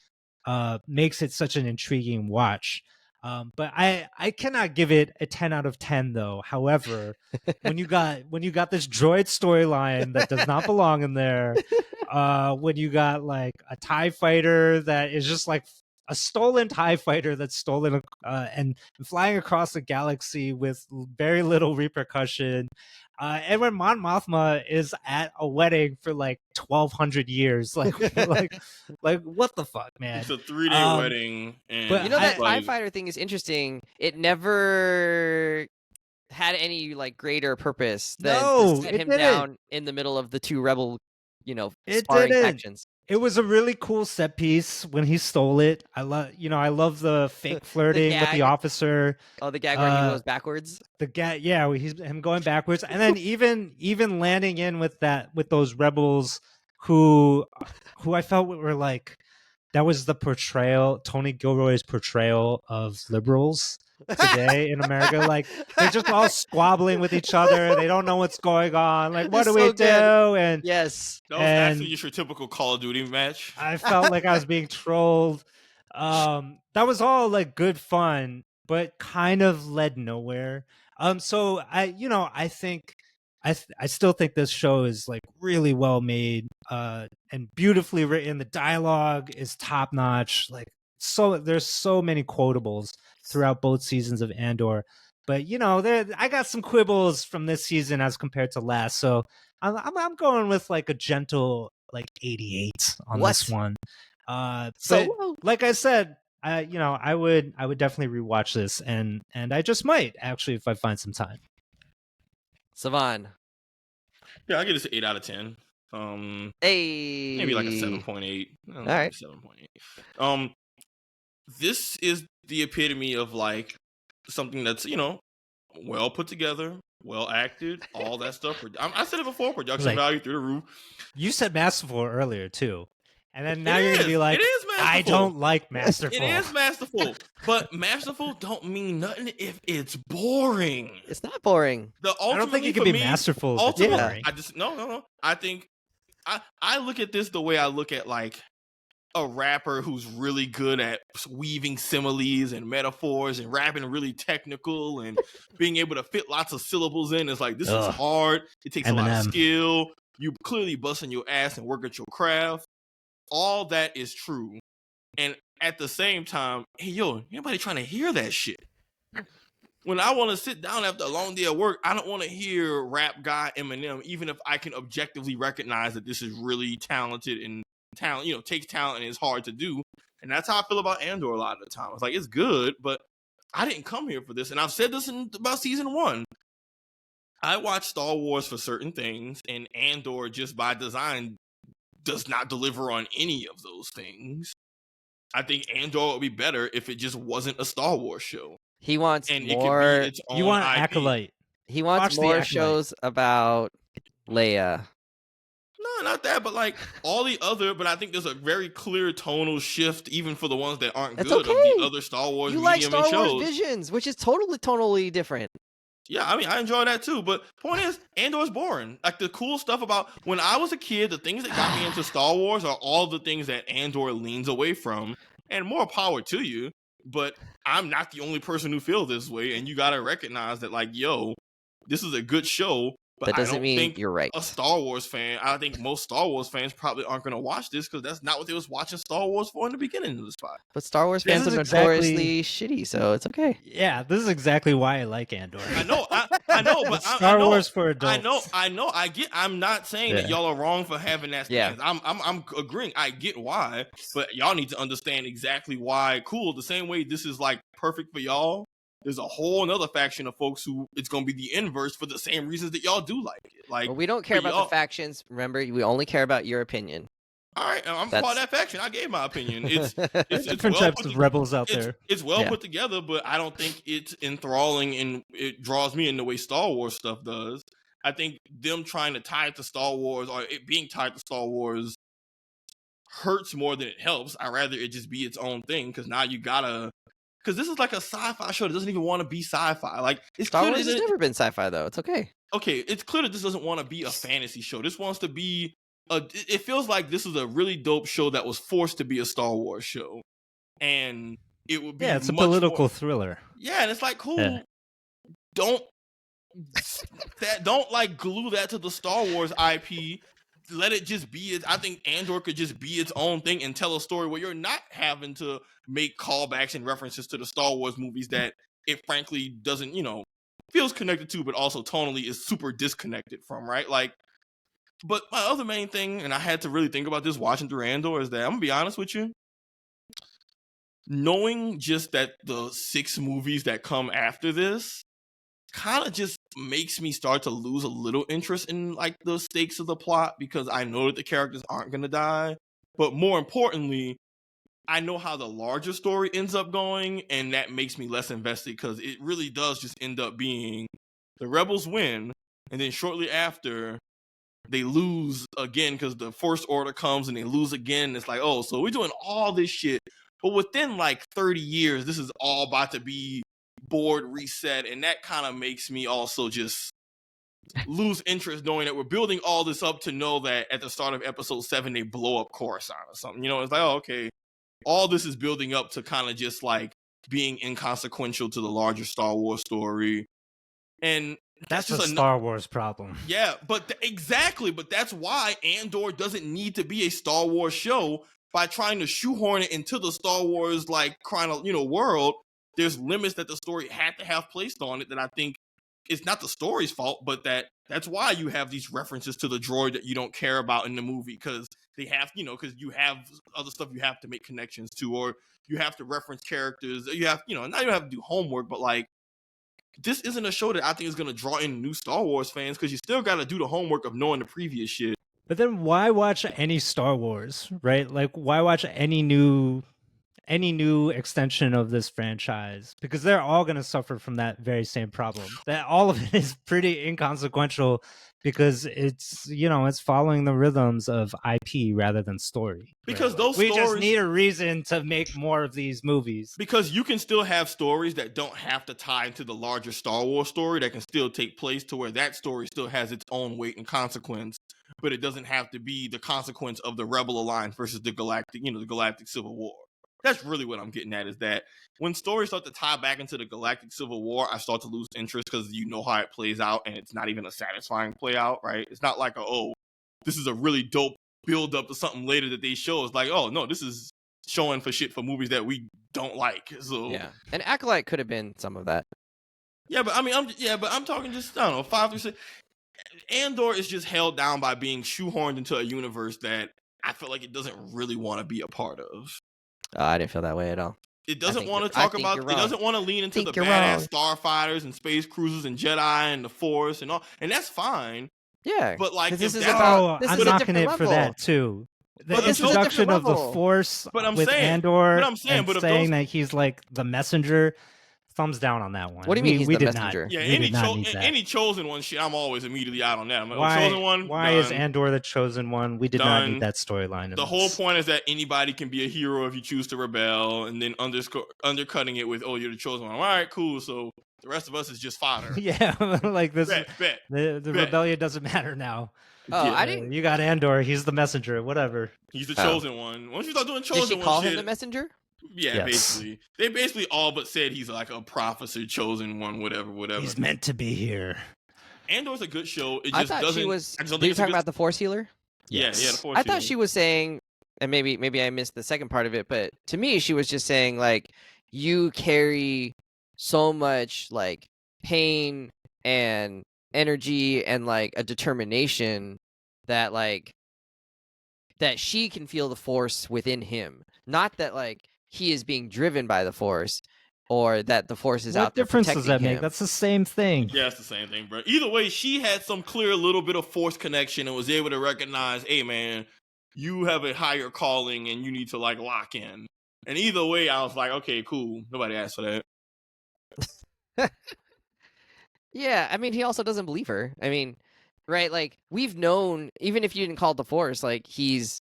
Speaker 3: makes it such an intriguing watch. But I cannot give it a 10 out of 10 though. However, when you got this droid storyline that does not belong in there, when you got like a TIE fighter that is just like a stolen TIE fighter that's stolen and flying across the galaxy with very little repercussion. And when Mon Mothma is at a wedding for like 1,200 years, like what the fuck, man?
Speaker 2: It's a 3-day wedding, and
Speaker 1: but that TIE fighter thing is interesting. It never had any like greater purpose than to sit him down in the middle of the two rebel, sparring factions.
Speaker 3: It was a really cool set piece when he stole it. I love the fake flirting with the officer.
Speaker 1: Oh, the gag where he goes backwards.
Speaker 3: The gag, yeah, he's him going backwards, and then even landing in with those rebels who I felt were like, that was the portrayal, Tony Gilroy's portrayal of liberals today in America. Like, they're just all squabbling with each other. They don't know what's going on. Like, what do we do? And
Speaker 1: yes,
Speaker 2: that was actually just your typical Call of Duty match.
Speaker 3: I felt like I was being trolled. That was all like good fun, but kind of led nowhere. So I think I still think this show is like really well made, and beautifully written. The dialogue is top notch. Like, so there's so many quotables throughout both seasons of Andor. But I got some quibbles from this season as compared to last. So I'm going with like a gentle like 88 on this one. But like I said, I would definitely rewatch this, and I just might actually if I find some time.
Speaker 1: Savon.
Speaker 2: Yeah, I give this an 8 out of 10. Maybe like a 7.8.
Speaker 1: All right,
Speaker 2: 7.8. This is the epitome of like something that's well put together, well acted, all that stuff. I said it before, production value through the roof.
Speaker 3: You said masterful earlier too. And then now you're going to be like, I don't like masterful.
Speaker 2: It is masterful. But masterful don't mean nothing if it's boring.
Speaker 1: It's not boring.
Speaker 3: I don't think it can be masterful if it's boring.
Speaker 2: No. I think I look at this the way I look at like a rapper who's really good at weaving similes and metaphors and rapping really technical and being able to fit lots of syllables in. It's like, this is hard. It takes a lot of skill. You clearly busting your ass and work at your craft. All that is true. And at the same time, hey, yo, anybody trying to hear that shit? When I want to sit down after a long day of work, I don't want to hear rap guy Eminem, even if I can objectively recognize that this is really talented and takes talent and is hard to do. And that's how I feel about Andor a lot of the time. It's like, it's good, but I didn't come here for this. And I've said this about season 1. I watch Star Wars for certain things, and Andor just by design does not deliver on any of those things. I think Andor would be better if it just wasn't a Star Wars show.
Speaker 1: He wants more.
Speaker 3: You want Acolyte.
Speaker 1: He wants more shows about Leia.
Speaker 2: No, not that, but like all the other. But I think there's a very clear tonal shift, even for the ones that aren't good, of the other Star Wars medium
Speaker 1: like Star
Speaker 2: and shows.
Speaker 1: Wars Visions, which is tonally different.
Speaker 2: Yeah, I mean, I enjoy that too. But point is, Andor's boring. Like, the cool stuff about when I was a kid, the things that got me into Star Wars are all the things that Andor leans away from. And more power to you. But I'm not the only person who feels this way. And you got to recognize that, like, yo, this is a good show. But
Speaker 1: that doesn't
Speaker 2: I don't
Speaker 1: mean
Speaker 2: think
Speaker 1: you're right.
Speaker 2: A Star Wars fan, I think most Star Wars fans probably aren't going to watch this because that's not what they was watching Star Wars for in the beginning of the spot.
Speaker 1: But Star Wars fans are notoriously shitty, so it's okay.
Speaker 3: Yeah, this is exactly why I like Andor.
Speaker 2: I know, but
Speaker 3: Star Wars for adults.
Speaker 2: I know. I get. I'm not saying that y'all are wrong for having that stance. Yeah. I'm agreeing. I get why, but y'all need to understand exactly why. Cool. The same way this is like perfect for y'all. There's a whole another faction of folks who it's going to be the inverse for the same reasons that y'all do like it. Like,
Speaker 1: we don't care about the factions. Remember, we only care about your opinion.
Speaker 2: All right, I'm part of that faction. I gave my opinion. It's
Speaker 3: different types of rebels out there.
Speaker 2: It's well put together, but I don't think it's enthralling and it draws me in the way Star Wars stuff does. I think them trying to tie it to Star Wars or it being tied to Star Wars hurts more than it helps. I'd rather it just be its own thing because now you gotta. Because this is like a sci-fi show that doesn't even want to be sci-fi. Like, it's
Speaker 1: Star Wars has never been sci-fi, though. It's okay.
Speaker 2: Okay, it's clear that this doesn't want to be a fantasy show. This wants to be it feels like this is a really dope show that was forced to be a Star Wars show, and it would be
Speaker 3: it's a
Speaker 2: much
Speaker 3: political
Speaker 2: more,
Speaker 3: thriller.
Speaker 2: Yeah, and it's like, cool.
Speaker 3: Yeah.
Speaker 2: Don't like glue that to the Star Wars IP. Let it just be. I think Andor could just be its own thing and tell a story where you're not having to make callbacks and references to the Star Wars movies that it frankly doesn't, feels connected to, but also tonally is super disconnected from, right? Like, but my other main thing, and I had to really think about this watching through Andor, is that I'm gonna be honest with you, knowing just that the 6 movies that come after this kind of just makes me start to lose a little interest in like the stakes of the plot, because I know that the characters aren't gonna die, but more importantly, I know how the larger story ends up going, and that makes me less invested, because it really does just end up being the rebels win, and then shortly after they lose again because the First Order comes and they lose again. It's like, oh, so we're doing all this shit, but within like 30 years, this is all about to be board reset, and that kind of makes me also just lose interest, knowing that we're building all this up to know that at the start of episode 7 they blow up Coruscant or something. It's like, oh, okay, all this is building up to kind of just like being inconsequential to the larger Star Wars story, and
Speaker 3: that's just a Star Wars problem.
Speaker 2: Yeah, but exactly. But that's why Andor doesn't need to be a Star Wars show. By trying to shoehorn it into the Star Wars like world, there's limits that the story had to have placed on it that I think it's not the story's fault, but that's why you have these references to the droid that you don't care about in the movie, because they have, because you have other stuff you have to make connections to, or you have to reference characters. You have, now you don't have to do homework, but like, this isn't a show that I think is going to draw in new Star Wars fans, because you still got to do the homework of knowing the previous shit.
Speaker 3: But then why watch any Star Wars, right? Like, why watch any new extension of this franchise? Because they're all going to suffer from that very same problem. That all of it is pretty inconsequential, because it's it's following the rhythms of IP rather than story.
Speaker 2: Because
Speaker 3: right? We just need a reason to make more of these movies.
Speaker 2: Because you can still have stories that don't have to tie into the larger Star Wars story, that can still take place to where that story still has its own weight and consequence, but it doesn't have to be the consequence of the Rebel Alliance versus the Galactic Civil War. That's really what I'm getting at, is that when stories start to tie back into the Galactic Civil War, I start to lose interest, because you know how it plays out, and it's not even a satisfying play out, right? It's not like, this is a really dope build up to something later that they show. It's like, oh, no, this is showing for shit for movies that we don't like. So
Speaker 1: yeah, and Acolyte could have been some of that.
Speaker 2: Yeah, but I mean, I'm talking just, I don't know, 5 through 6. Andor is just held down by being shoehorned into a universe that I feel like it doesn't really want to be a part of.
Speaker 1: I didn't feel that way at all.
Speaker 2: It doesn't want to talk about. It doesn't want to lean into the badass starfighters and space cruisers and Jedi and the Force and all, and that's fine.
Speaker 1: Yeah,
Speaker 2: but like,
Speaker 1: this is
Speaker 3: I'm knocking it for that too. The introduction of the Force with Andor, saying that he's like the messenger. Thumbs down on that one.
Speaker 1: What do you mean he's the messenger?
Speaker 2: Yeah, any chosen one shit, I'm always immediately out on that. I'm like, chosen one.
Speaker 3: Why is Andor the chosen one? We did not need that storyline.
Speaker 2: The whole point is that anybody can be a hero if you choose to rebel, and then undercutting it with, oh, you're the chosen one. All right, cool. So the rest of us is just fodder.
Speaker 3: Yeah, like this. The rebellion doesn't matter now.
Speaker 1: Oh, yeah. I didn't.
Speaker 3: You got Andor. He's the messenger. Whatever.
Speaker 2: He's the chosen one. Once you start doing chosen one,
Speaker 1: did she call him the messenger?
Speaker 2: Yeah, yes. Basically. They basically all but said he's like a prophecy, chosen one, whatever.
Speaker 3: He's meant to be here.
Speaker 2: Andor's a good show. It just
Speaker 1: I thought
Speaker 2: doesn't.
Speaker 1: She was. Were you talking about the Force healer?
Speaker 2: Yes. Yeah, the Force
Speaker 1: healer. I thought she was saying, and maybe I missed the second part of it, but to me, she was just saying like, you carry so much like pain and energy and like a determination that like that she can feel the Force within him, not that like he is being driven by the Force, or that the Force is out there protecting him. What difference does that make?
Speaker 3: That's the same thing.
Speaker 2: Yeah, it's the same thing, bro. Either way, she had some clear little bit of Force connection and was able to recognize, hey, man, you have a higher calling and you need to, like, lock in. And either way, I was like, okay, cool. Nobody asked for
Speaker 1: that. Yeah, I mean, he also doesn't believe her. I mean, right, like, we've known, even if you didn't call it the Force, like, he's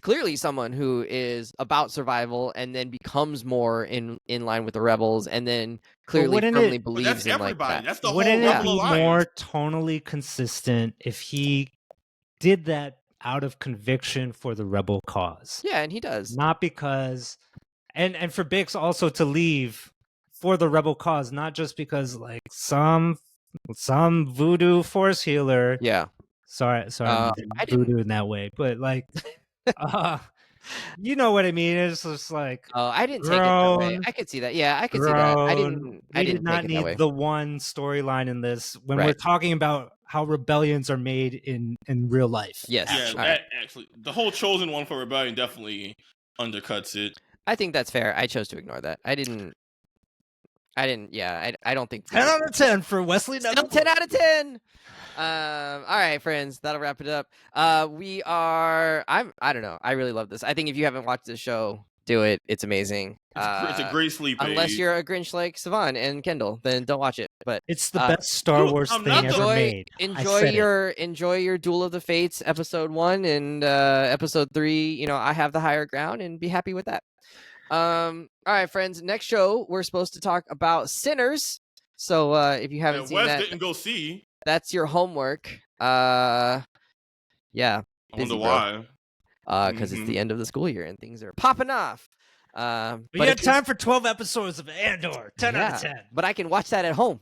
Speaker 1: clearly someone who is about survival and then becomes more in line with the rebels, and then clearly firmly believes in like that.
Speaker 2: That's the
Speaker 3: wouldn't
Speaker 2: whole
Speaker 3: it be
Speaker 2: Rebel
Speaker 3: more tonally consistent if he did that out of conviction for the rebel cause.
Speaker 1: Yeah, and he does.
Speaker 3: Not because, and for Bix also to leave for the rebel cause, not just because like some voodoo force healer.
Speaker 1: Yeah.
Speaker 3: Sorry,
Speaker 1: I
Speaker 3: voodoo in that way, but like, you know what I mean? It's just like,
Speaker 1: I didn't take it that way. I could see that. Yeah, I could see that. I didn't.
Speaker 3: We
Speaker 1: did
Speaker 3: not
Speaker 1: take it that way.
Speaker 3: need the one storyline in this when
Speaker 1: Right.
Speaker 3: we're talking about how rebellions are made in real life.
Speaker 1: Yes.
Speaker 2: Yeah, actually, the whole chosen one for rebellion definitely undercuts it.
Speaker 1: I think that's fair. I chose to ignore that. I didn't. Yeah, I don't think.
Speaker 3: 10 out of 10 for Wesley.
Speaker 1: Still 10 out of 10. All right, friends, that'll wrap it up. I don't know. I really love this. I think if you haven't watched this show, do it. It's amazing.
Speaker 2: It's a great sleep
Speaker 1: unless
Speaker 2: aid.
Speaker 1: you're a Grinch like Savon and Kendall, then don't watch it. But
Speaker 3: it's the best Star Wars thing ever made.
Speaker 1: Enjoy your Duel of the Fates episode 1 and episode 3. You know, I have the higher ground, and be happy with that. All right, friends. Next show, we're supposed to talk about Sinners. So if you haven't seen
Speaker 2: Wes
Speaker 1: that,
Speaker 2: didn't go see.
Speaker 1: That's your homework. Yeah.
Speaker 2: I wonder why.
Speaker 1: Because it's the end of the school year and things are popping off.
Speaker 3: But you have time for 12 episodes of Andor. 10 out of 10.
Speaker 1: But I can watch that at home.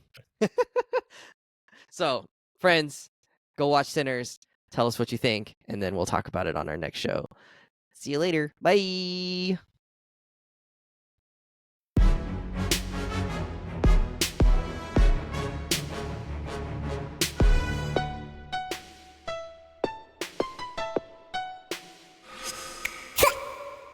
Speaker 1: So, friends, go watch Sinners. Tell us what you think, and then we'll talk about it on our next show. See you later. Bye.